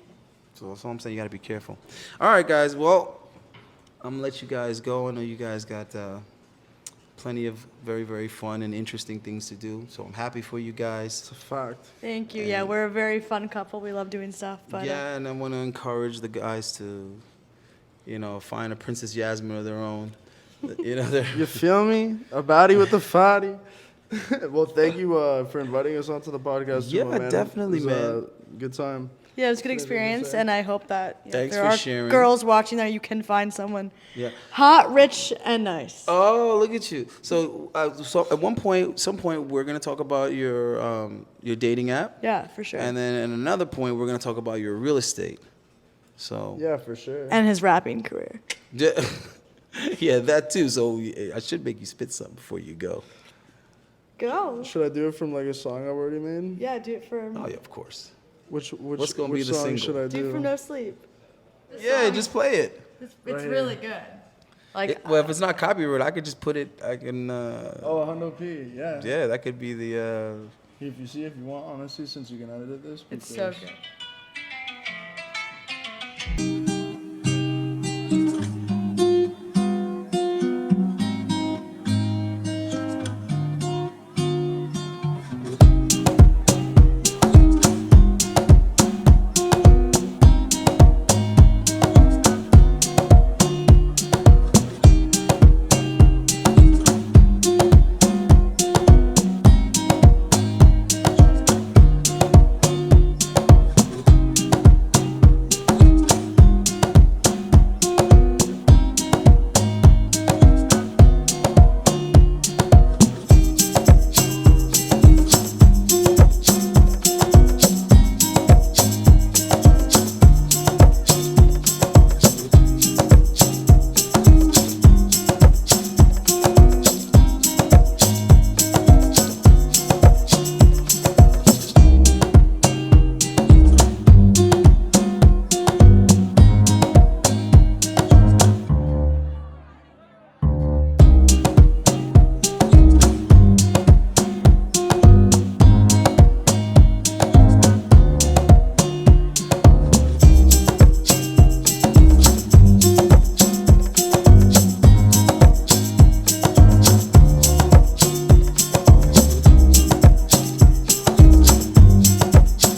So that's all I'm saying. You got to be careful. All right, guys. Well, I'm gonna let you guys go. I know you guys got plenty of very, very fun and interesting things to do. So I'm happy for you guys.
It's a fact.
Thank you. Yeah, we're a very fun couple. We love doing stuff. But
Yeah, and I want to encourage the guys to, find a Princess Yasmin of their own.
You feel me? A baddie with a fatty. Well, thank you for inviting us onto the podcast.
Yeah,
too, man.
definitely,
It was
man.
a good time.
yeah, it was a good experience, and I hope that if
Thanks
there
for
are
sharing.
girls watching there, you can find someone
Yeah.
hot, rich, and nice.
Oh, look at you. So at some point, we're gonna talk about your dating app,
Yeah, for sure.
and then at another point, we're gonna talk about your real estate. So
Yeah, for sure.
And his rapping career.
yeah, that too. So I should make you spit something before you go.
Go.
Should I do it from like a song I've already made?
Yeah, do it for
Oh yeah, of course.
Which
What's gonna be
which
the
song
single?
should I
do it for no sleep.
Yeah, just play it.
It's
Right here.
really good. Like
Well, if it's not copyright, I could just put it. I can.
Oh, Hundo P. Yeah.
Yeah, that could be the.
If you want, honestly, since you can edit this.
it's so
because-
good.